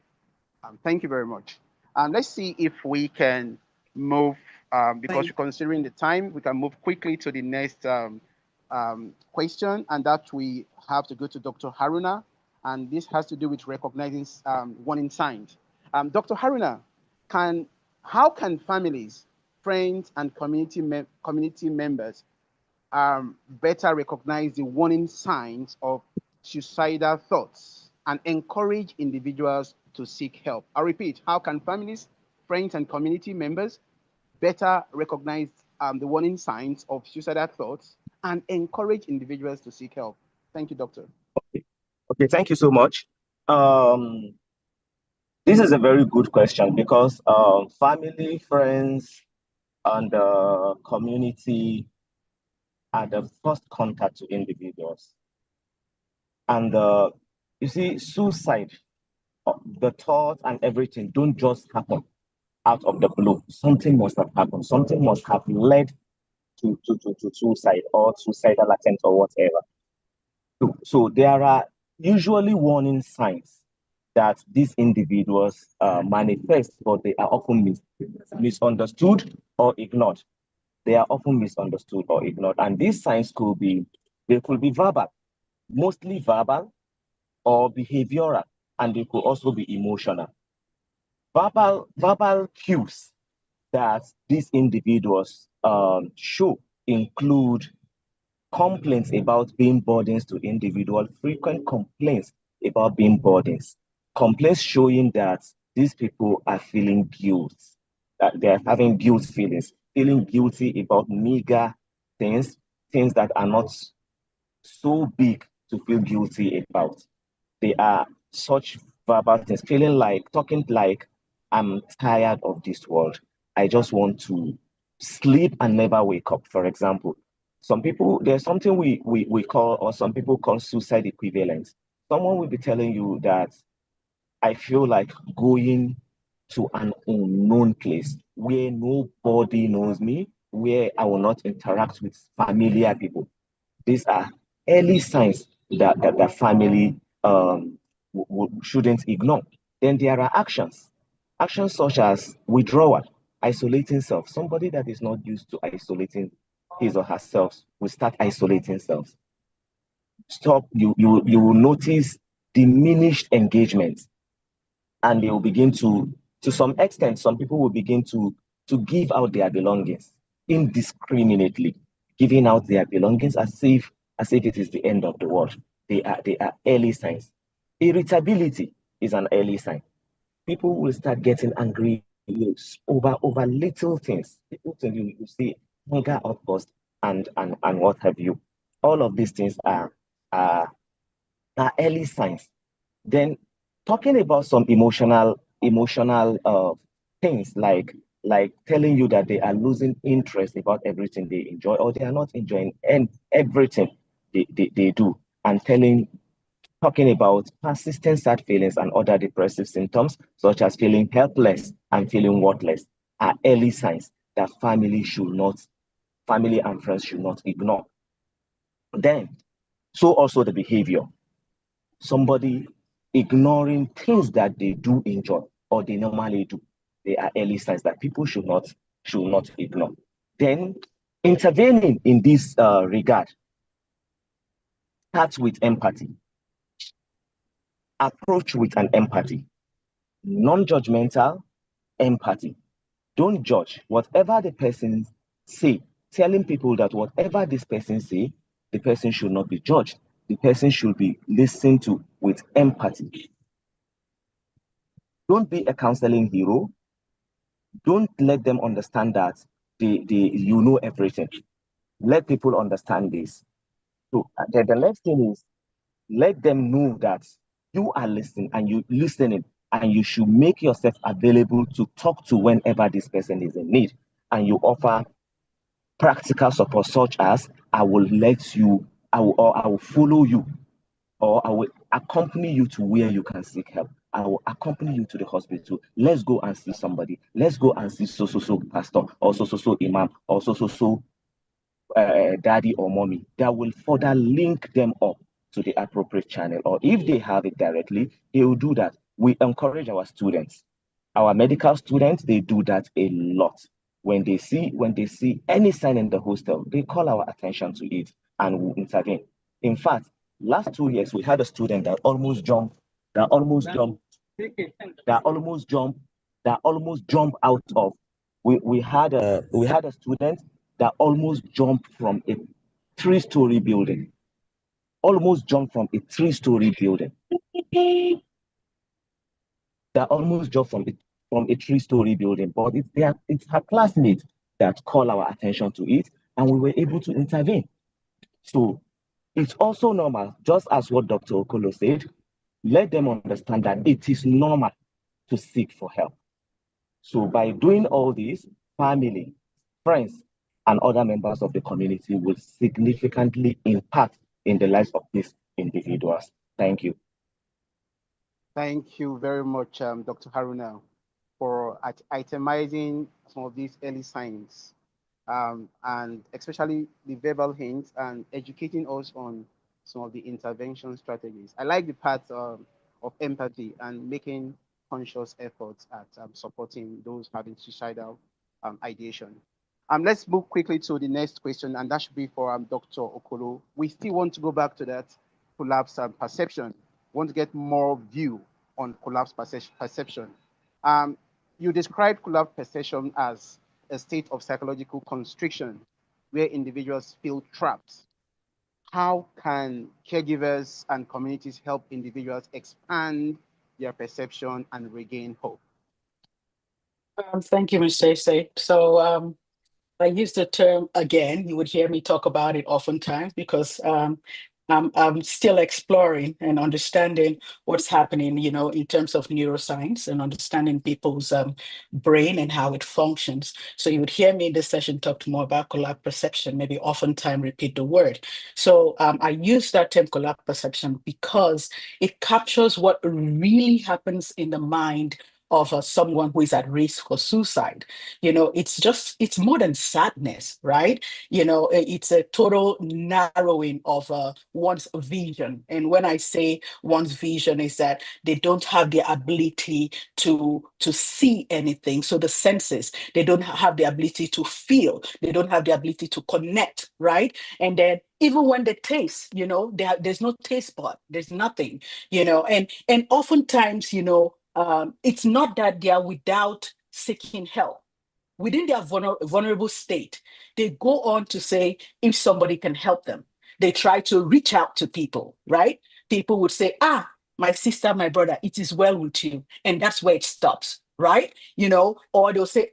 Thank you very much. Let's see if we can move, because we're considering the time, we can move quickly to the next question, and that we have to go to Dr. Haruna, and this has to do with recognizing warning signs. Dr. Haruna, how can families, friends, and community members better recognize the warning signs of suicidal thoughts and encourage individuals to seek help. I repeat, how can families, friends, and community members better recognize the warning signs of suicidal thoughts and encourage individuals to seek help? Thank you, Doctor. Okay, thank you so much. This is a very good question because family, friends, and community are the first contact to individuals. And you see, suicide, the thought and everything don't just happen out of the blue. Something must have happened. Something must have led to suicide or suicidal attempt or whatever. So there are usually warning signs that these individuals manifest, but they are often misunderstood or ignored. They are often misunderstood or ignored. And these signs could be verbal, mostly verbal or behavioral, and they could also be emotional. Verbal cues that these individuals show include complaints about being burdens to individual, frequent complaints about being burdens, complaints showing that these people are feeling guilt, that they're having guilt feelings, feeling guilty about meager things, things that are not so big to feel guilty about. They are such verbal things, talking like, I'm tired of this world. I just want to sleep and never wake up, for example. Some people, there's something we call, or some people call suicide equivalence. Someone will be telling you that I feel like going to an unknown place where nobody knows me, where I will not interact with familiar people. These are early signs that the family shouldn't ignore. Then there are actions such as withdrawal, isolating self. Somebody that is not used to isolating his or herself will start isolating self. You will notice diminished engagement, and they will begin to some extent, some people will begin to give out their belongings indiscriminately, giving out their belongings as if it is the end of the world. They are early signs. Irritability is an early sign. People will start getting angry over little things. People tell you see anger outburst and what have you. All of these things are early signs. Then talking about some emotional things like telling you that they are losing interest about everything they enjoy, or they are not enjoying everything they do, and talking about persistent sad feelings and other depressive symptoms, such as feeling helpless and feeling worthless, are early signs that family and friends should not ignore. Then, so also the behavior. Somebody ignoring things that they do enjoy or they normally do. They are early signs that people should not ignore. Then intervening in this regard starts with empathy. Approach with an empathy, non-judgmental empathy. Don't judge whatever the person say. Telling people that whatever this person say, the person should not be judged. The person should be listened to with empathy. Don't be a counseling hero. Don't let them understand that you know everything. Let people understand this. So the next thing is, let them know that you are listening and you should make yourself available to talk to whenever this person is in need. And you offer practical support such as, I will follow you, or I will accompany you to where you can seek help. I will accompany you to the hospital. Let's go and see somebody. Let's go and see so pastor, or so imam, or so daddy or mommy. That will further link them up to the appropriate channel. Or if they have it directly, they will do that. We encourage our students. Our medical students, they do that a lot. When they see any sign in the hostel, they call our attention to it and will intervene. In fact, last 2 years, we had a student that almost jumped out of. We had a student that almost jumped from 3-story building, almost jumped from a 3-story building. That almost jumped from a 3-story building, but it's her classmates that call our attention to it, and we were able to intervene. So it's also normal, just as what Dr. Okolo said, let them understand that it is normal to seek for help. So by doing all this, family, friends, and other members of the community will significantly impact in the lives of these individuals. Thank you. Thank you very much, Dr. Haruna, for itemizing some of these early signs, and especially the verbal hints and educating us on some of the intervention strategies. I like the part of empathy and making conscious efforts at supporting those having suicidal ideation. Let's move quickly to the next question, and that should be for Dr. Okolo. We still want to go back to that collapse perception. Want to get more view on collapse perception. You described collapse perception as a state of psychological constriction where individuals feel trapped. How can caregivers and communities help individuals expand their perception and regain hope? Thank you, Mr. Ese. So I use the term again. You would hear me talk about it oftentimes because I'm still exploring and understanding what's happening, in terms of neuroscience and understanding people's brain and how it functions. So you would hear me in this session talk more about collapse perception, maybe oftentimes repeat the word. So I use that term collapse perception because it captures what really happens in the mind of someone who is at risk for suicide. It's more than sadness, right? It's a total narrowing of one's vision. And when I say one's vision, is that they don't have the ability to see anything. So the senses, they don't have the ability to feel, they don't have the ability to connect, right? And then even when they taste, there's no taste bud, there's nothing, and oftentimes, it's not that they are without seeking help. Within their vulnerable state, they go on to say if somebody can help them. They try to reach out to people, right? People would say, my sister, my brother, it is well with you. And that's where it stops, right? Or they'll say,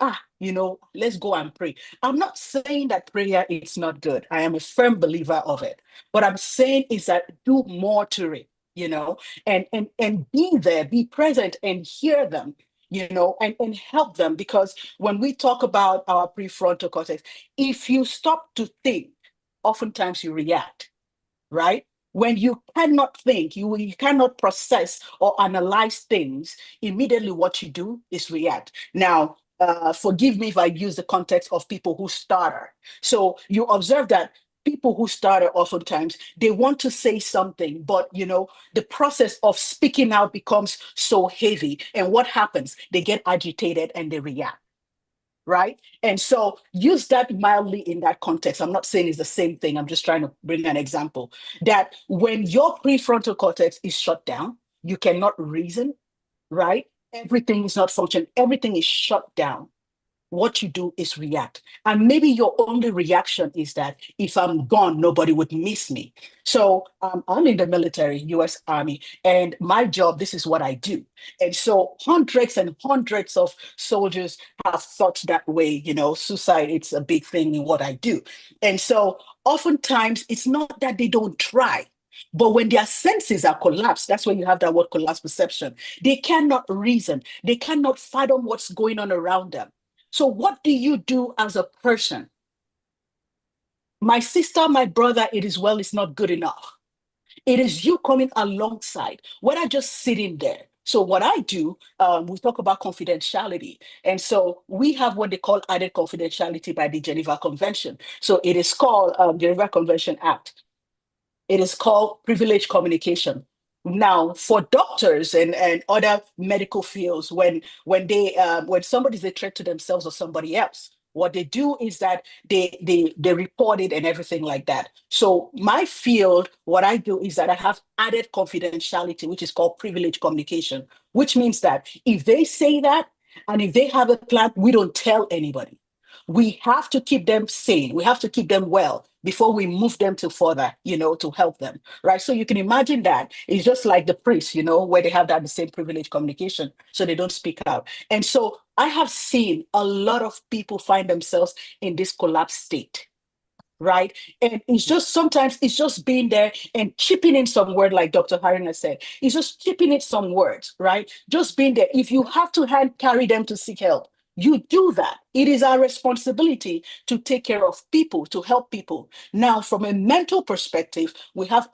let's go and pray. I'm not saying that prayer is not good. I am a firm believer of it. What I'm saying is that do more to it, and be there, be present and hear them, and help them. Because when we talk about our prefrontal cortex, if you stop to think, oftentimes you react, right? When you cannot think, you cannot process or analyze things, immediately what you do is react. Now, forgive me if I use the context of people who stutter. So you observe that people who stutter oftentimes, they want to say something, but the process of speaking out becomes so heavy. And what happens? They get agitated and they react. Right? And so use that mildly in that context. I'm not saying it's the same thing. I'm just trying to bring an example that when your prefrontal cortex is shut down, you cannot reason, right? Everything is not functioning. Everything is shut down. What you do is react. And maybe your only reaction is that if I'm gone, nobody would miss me. So I'm in the military, US Army, and my job, this is what I do. And so hundreds and hundreds of soldiers have thought that way, suicide, it's a big thing in what I do. And so oftentimes it's not that they don't try, but when their senses are collapsed, that's when you have that word collapse perception. They cannot reason. They cannot fathom what's going on around them. So what do you do as a person? My sister, my brother, it is well, it's not good enough. It is you coming alongside. We're not just sitting there. So what I do, we talk about confidentiality. And so we have what they call added confidentiality by the Geneva Convention. So it is called Geneva Convention Act. It is called privileged communication. Now, for doctors and other medical fields, when somebody's a threat to themselves or somebody else, what they do is that they report it and everything like that. So my field, what I do is that I have added confidentiality, which is called privileged communication, which means that if they say that and if they have a plan, we don't tell anybody. We have to keep them sane. We have to keep them well. before we move them to further, to help them, right? So you can imagine that it's just like the priests, where they have that the same privilege communication, so they don't speak out. And so I have seen a lot of people find themselves in this collapsed state, right? And it's just sometimes it's just being there and chipping in some word, like Dr. Harina said. It's just chipping in some words, right? Just being there. If you have to hand carry them to seek help, you do that. It is our responsibility to take care of people, to help people. Now, from a mental perspective, we have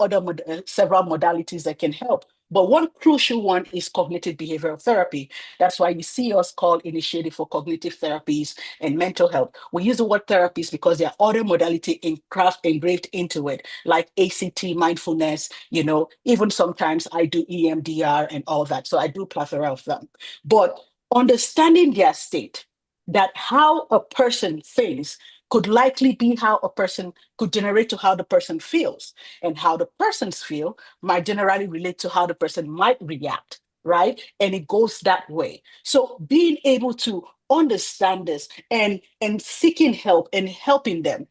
several modalities that can help. But one crucial one is cognitive behavioral therapy. That's why you see us call Initiative for Cognitive Therapies and Mental Health. We use the word therapies because there are other modality engraved into it, like ACT, mindfulness, even sometimes I do EMDR and all that. So I do plethora of them. But understanding their state, that how a person thinks could likely be how a person could generate to how the person feels, and how the persons feel might generally relate to how the person might react, right? And it goes that way. So being able to understand this and seeking help and helping them,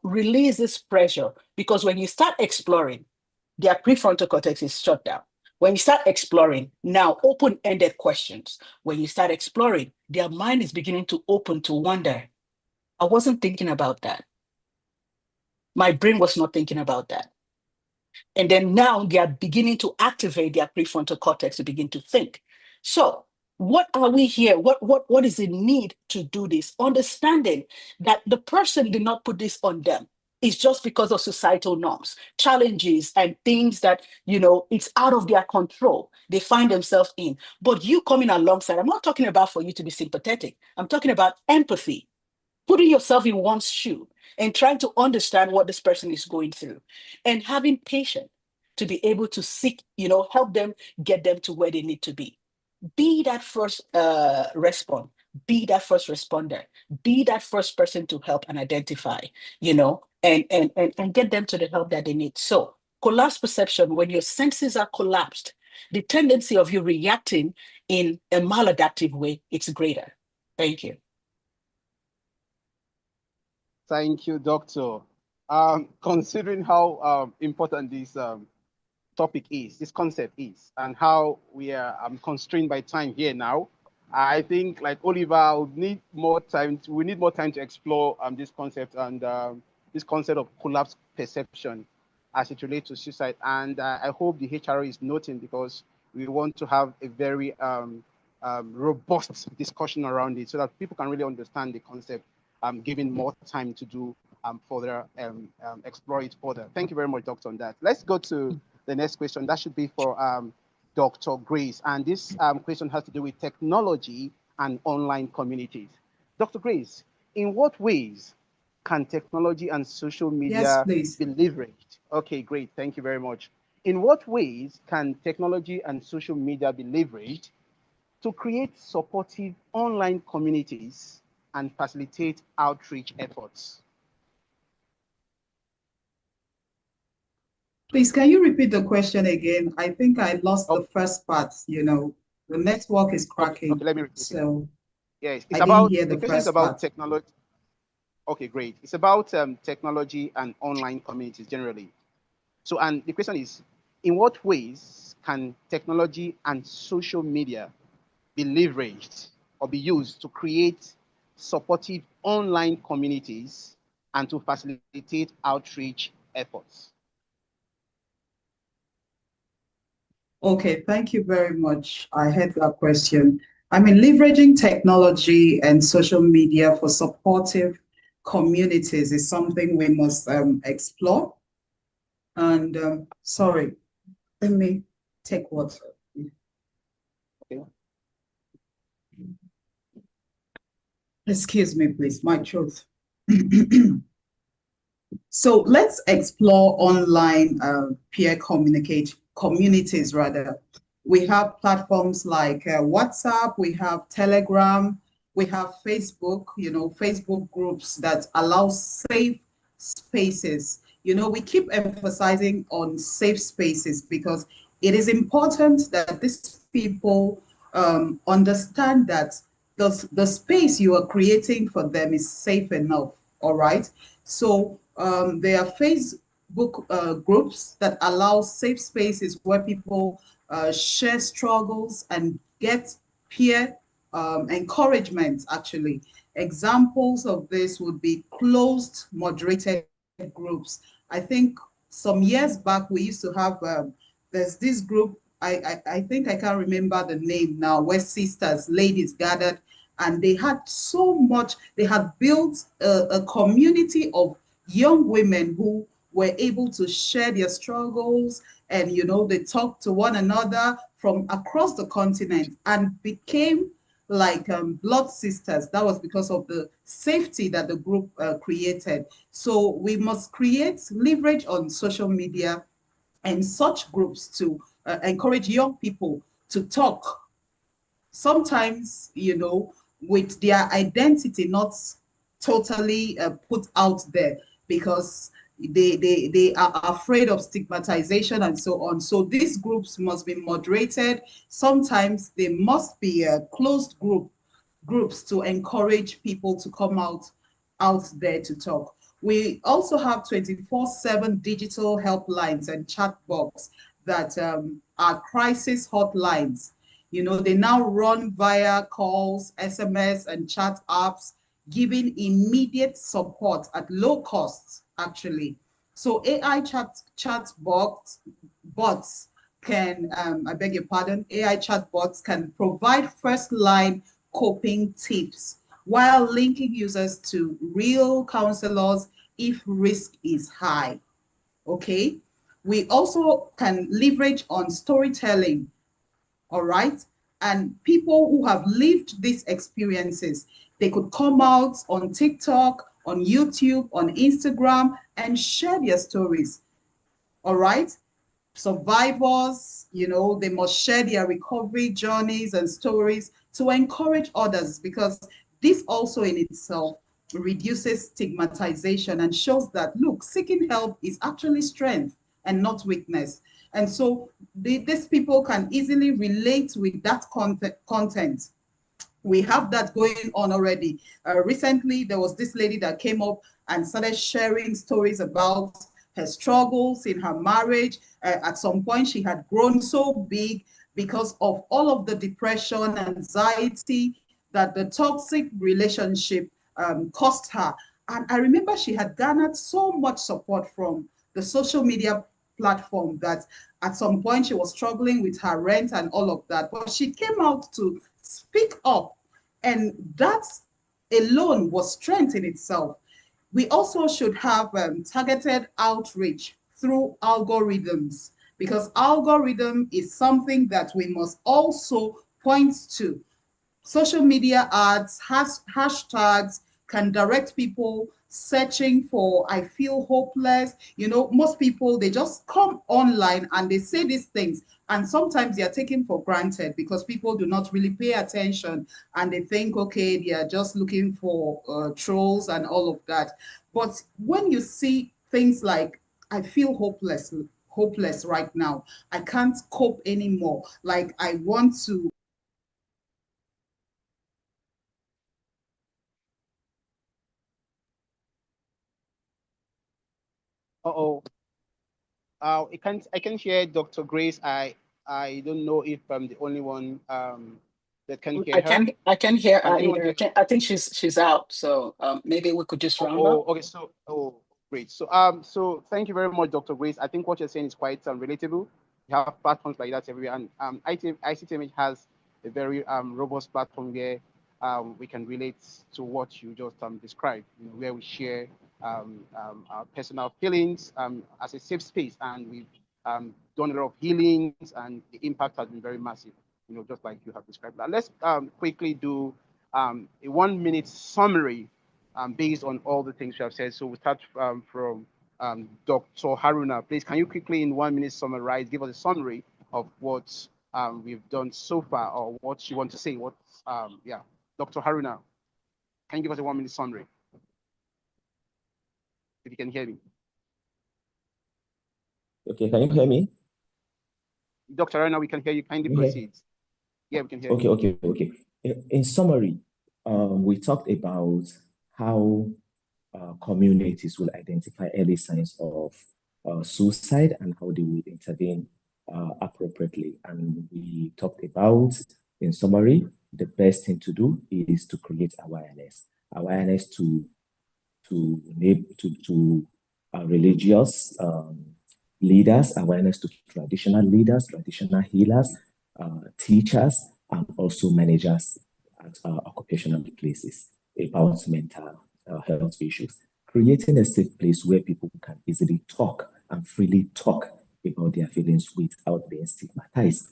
release this pressure, because when you start exploring, their prefrontal cortex is shut down. When you start exploring, now open-ended questions, when you start exploring, their mind is beginning to open to wonder. I wasn't thinking about that. My brain was not thinking about that. And then now they are beginning to activate their prefrontal cortex to begin to think. So what are we here? What is the need to do this? Understanding that the person did not put this on them. It's just because of societal norms, challenges, and things that, it's out of their control. They find themselves in. But you coming alongside, I'm not talking about for you to be sympathetic. I'm talking about empathy, putting yourself in one's shoe and trying to understand what this person is going through, and having patience to be able to seek, help them, get them to where they need to be. Be that first response, be that first responder, be that first person to help and identify, and get them to the help that they need. So collapse perception, when your senses are collapsed, the tendency of you reacting in a maladaptive way, it's greater. Thank you. Thank you, Doctor. Considering how important this topic is, this concept is, and how we are constrained by time here now, I think, like Oliver, we need more time to explore this concept and this concept of collapse perception as it relates to suicide. And I hope the HRO is noting, because we want to have a very robust discussion around it so that people can really understand the concept, giving more time to do further explore it further. Thank you very much, Doctor, on that. Let's go to the next question. That should be for Dr. Grace. And this question has to do with technology and online communities. Dr. Grace, in what ways can technology and social media be leveraged? Okay, great. Thank you very much. In what ways can technology and social media be leveraged to create supportive online communities and facilitate outreach efforts? Please, can you repeat the question again? I think I lost the first part, the network is cracking. Okay, let me repeat. So yes, it's about the question is about technology. Okay, great. It's about technology and online communities generally. So, and the question is, in what ways can technology and social media be leveraged or be used to create supportive online communities and to facilitate outreach efforts? Okay, thank you very much. I heard that question. I mean, leveraging technology and social media for supportive communities is something we must explore. And sorry, let me take water. Okay. Excuse me, please, my throat. So let's explore online peer communities rather. We have platforms like WhatsApp, we have Telegram, we have Facebook, Facebook groups that allow safe spaces. We keep emphasizing on safe spaces because it is important that these people understand that the space you are creating for them is safe enough, all right? So There are Facebook groups that allow safe spaces where people share struggles and get peer encouragement, actually. Examples of this would be closed, moderated groups. I think some years back, we used to have, there's this group, I think I can't remember the name now, where sisters, ladies gathered, and they had so much, they had built a community of young women who were able to share their struggles, and they talked to one another from across the continent and became like blood sisters. That was because of the safety that the group created. So we must create leverage on social media and such groups to encourage young people to talk, sometimes, with their identity not totally put out there, because they are afraid of stigmatization and so on. So these groups must be moderated. Sometimes they must be closed groups to encourage people to come out there to talk. We also have 24/7 digital helplines and chat box that are crisis hotlines. They now run via calls, SMS, and chat apps, giving immediate support at low costs, actually. So AI chat bots can, I beg your pardon, AI chat bots can provide first line coping tips while linking users to real counselors if risk is high. Okay. We also can leverage on storytelling. All right. And people who have lived these experiences, they could come out on TikTok, on YouTube, on Instagram, and share their stories. All right. Survivors, they must share their recovery journeys and stories to encourage others, because this also in itself reduces stigmatization and shows that, look, seeking help is actually strength and not weakness. And so these people can easily relate with that content. We have that going on already. Recently, there was this lady that came up and started sharing stories about her struggles in her marriage. At some point, she had grown so big because of all of the depression, anxiety that the toxic relationship cost her. And I remember she had garnered so much support from the social media platform that at some point she was struggling with her rent and all of that. But she came out to speak up, and that alone was strength in itself. We also should have targeted outreach through algorithms, because algorithm is something that we must also point to. Social media ads, hashtags can direct people searching for "I feel hopeless." Most people, they just come online and they say these things, and sometimes they are taken for granted because people do not really pay attention, and they think, okay, they are just looking for trolls and all of that. But when you see things like "I feel hopeless right now, I can't cope anymore, like I want to..." Uh-oh. I can hear Dr. Grace. I don't know if I'm the only one that can hear her. I can hear her Anyone either. hear? I think she's out. So maybe we could just round up. Okay. Great. So thank you very much, Dr. Grace. I think what you're saying is quite relatable. We have platforms like that everywhere, and ICTMH has a very robust platform where we can relate to what you just described. Where we share our personal feelings as a safe space, and we've done a lot of healings, and the impact has been very massive. Just like you have described. Now let's quickly do a 1-minute summary based on all the things you have said. So we start from Dr. Haruna. Please, can you quickly in 1 minute summarize, give us a summary of what we've done so far, or what you want to say? Yeah, Dr. Haruna, can you give us a 1 minute summary? If you can hear me. Okay, can you hear me? Dr. Haruna, we can hear you. Kindly proceed. Yeah, we can hear you. Okay. In summary, we talked about how communities will identify early signs of suicide and how they will intervene appropriately. And we talked about, in summary, the best thing to do is to create awareness to religious leaders, awareness to traditional leaders, traditional healers, teachers, and also managers at occupational places about mental health issues. Creating a safe place where people can easily talk and freely talk about their feelings without being stigmatized.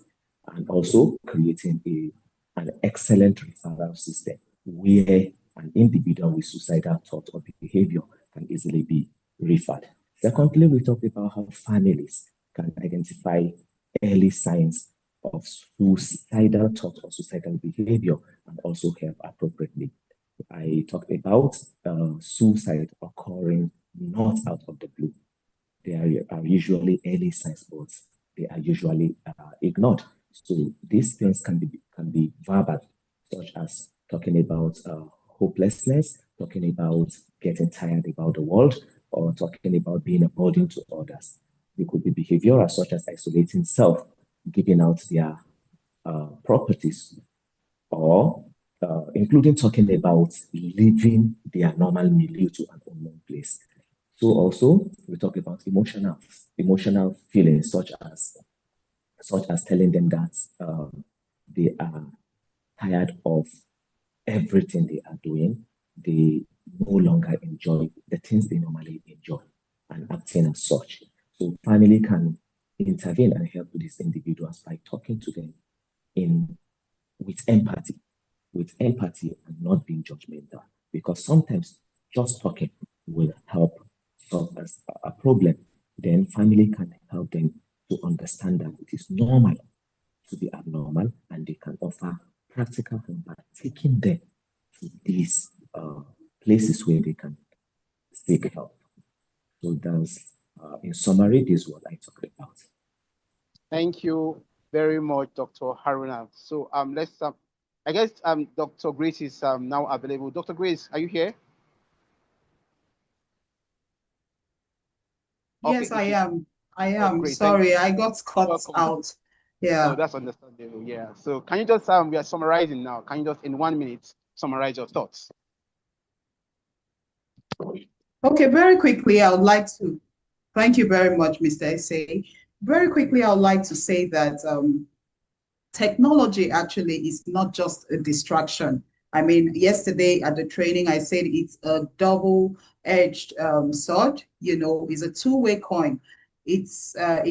And also creating an excellent referral system where an individual with suicidal thought or behavior can easily be referred. Secondly, we talked about how families can identify early signs of suicidal thought or suicidal behavior and also help appropriately. I talked about suicide occurring not out of the blue. There are usually early signs, but they are usually ignored. So these things can be verbal, such as talking about hopelessness, talking about getting tired about the world, or talking about being a burden to others. They could be behavioral, such as isolating self, giving out their properties, or including talking about leaving their normal milieu to an unknown place. So also we talk about emotional feelings, such as telling them that they are tired of everything they are doing. They no longer enjoy the things they normally enjoy and acting as such. So family can intervene and help these individuals by talking to them in with empathy, and not being judgmental. Because sometimes just talking will help solve a problem. Then family can help them to understand that it is normal to be abnormal, and they can offer practical help by taking them to these places where they can seek help. So that's, in summary, this is what I talked about. Thank you very much, Dr. Haruna. So let's I guess Dr. Grace is now available. Dr. Grace, are you here? Yes, Okay, I am. I am. great, Sorry, I got cut welcome. out. Oh, Yeah. that's understandable. Yeah. So can you just we are summarizing now. Can you just in 1 minute summarize your thoughts? Okay, very quickly, I would like to thank you very much, Mr. Essay. Very quickly, I would like to say that technology actually is not just a distraction. I mean, yesterday at the training, I said it's a double-edged sword. You know, it's a two-way coin. It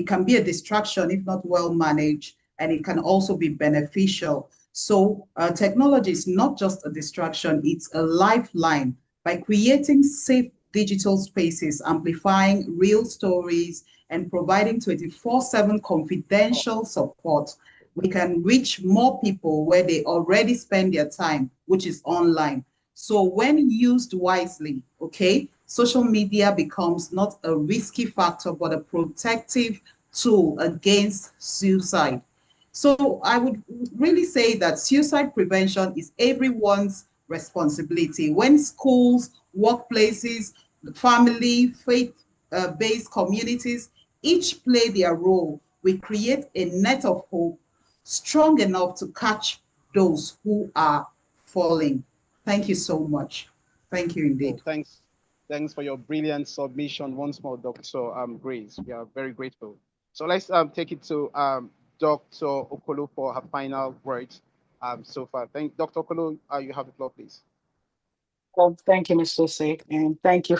can be a distraction if not well managed, and it can also be beneficial. So technology is not just a distraction; it's a lifeline. By creating safe digital spaces, amplifying real stories, and providing 24/7 confidential support, we can reach more people where they already spend their time, which is online. So when used wisely, okay, social media becomes not a risky factor, but a protective tool against suicide. So I would really say that suicide prevention is everyone's responsibility. When schools, workplaces, family, faith-based communities each play their role, we create a net of hope strong enough to catch those who are falling. Thank you so much. Thank you indeed. Oh, thanks for your brilliant submission once more, Dr. Grace. We are very grateful. So let's take it to Dr. Okolo for her final words so far. Dr. Okolo, you have the floor, please. Well, thank you, Mr. Sik, and thank you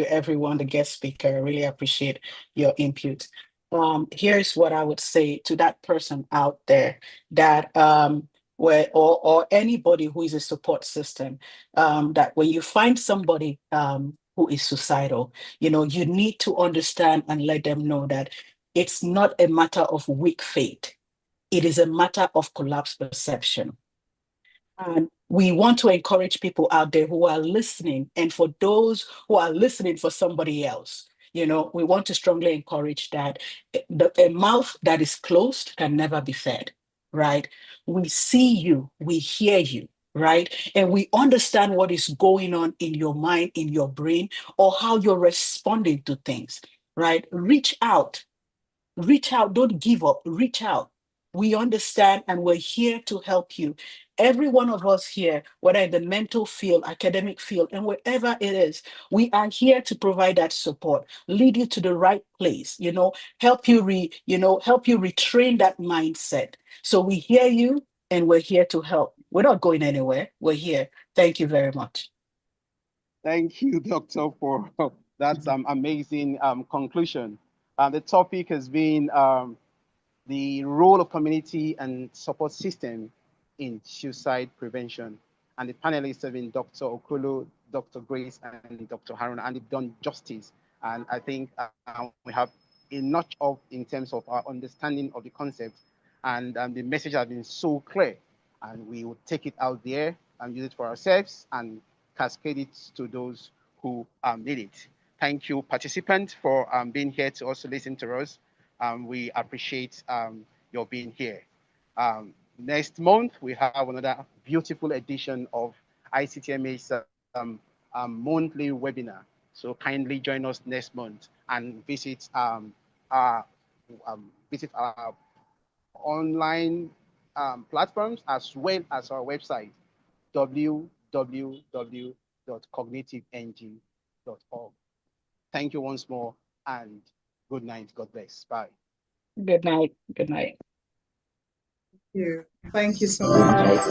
everyone, the guest speaker. I really appreciate your input. Here's what I would say to that person out there that or anybody who is a support system, that when you find somebody who is suicidal, you need to understand and let them know that it's not a matter of weak faith. It is a matter of collapse perception. And we want to encourage people out there who are listening, and for those who are listening for somebody else, we want to strongly encourage that a mouth that is closed can never be fed, right? We see you, we hear you, right? And we understand what is going on in your mind, in your brain, or how you're responding to things, right? Reach out, don't give up, reach out. We understand and we're here to help you. Every one of us here, whether in the mental field, academic field, and wherever it is, we are here to provide that support, lead you to the right place, help you help you retrain that mindset. So we hear you and we're here to help. We're not going anywhere. We're here. Thank you very much. Thank you, Doctor, for that amazing conclusion. The topic has been the role of community and support system in suicide prevention. And the panelists have been Dr. Okolo, Dr. Grace, and Dr. Haruna, and they've done justice. And I think we have enough of in terms of our understanding of the concept, and the message has been so clear. And we will take it out there and use it for ourselves and cascade it to those who need it. Thank you, participants, for being here to also listen to us. We appreciate your being here. Next month, we have another beautiful edition of ICTMA's monthly webinar. So kindly join us next month and visit our online platforms as well as our website, www.cognitiveng.org. Thank you once more, and good night. God bless. Bye. Good night. Good night. Thank you so much.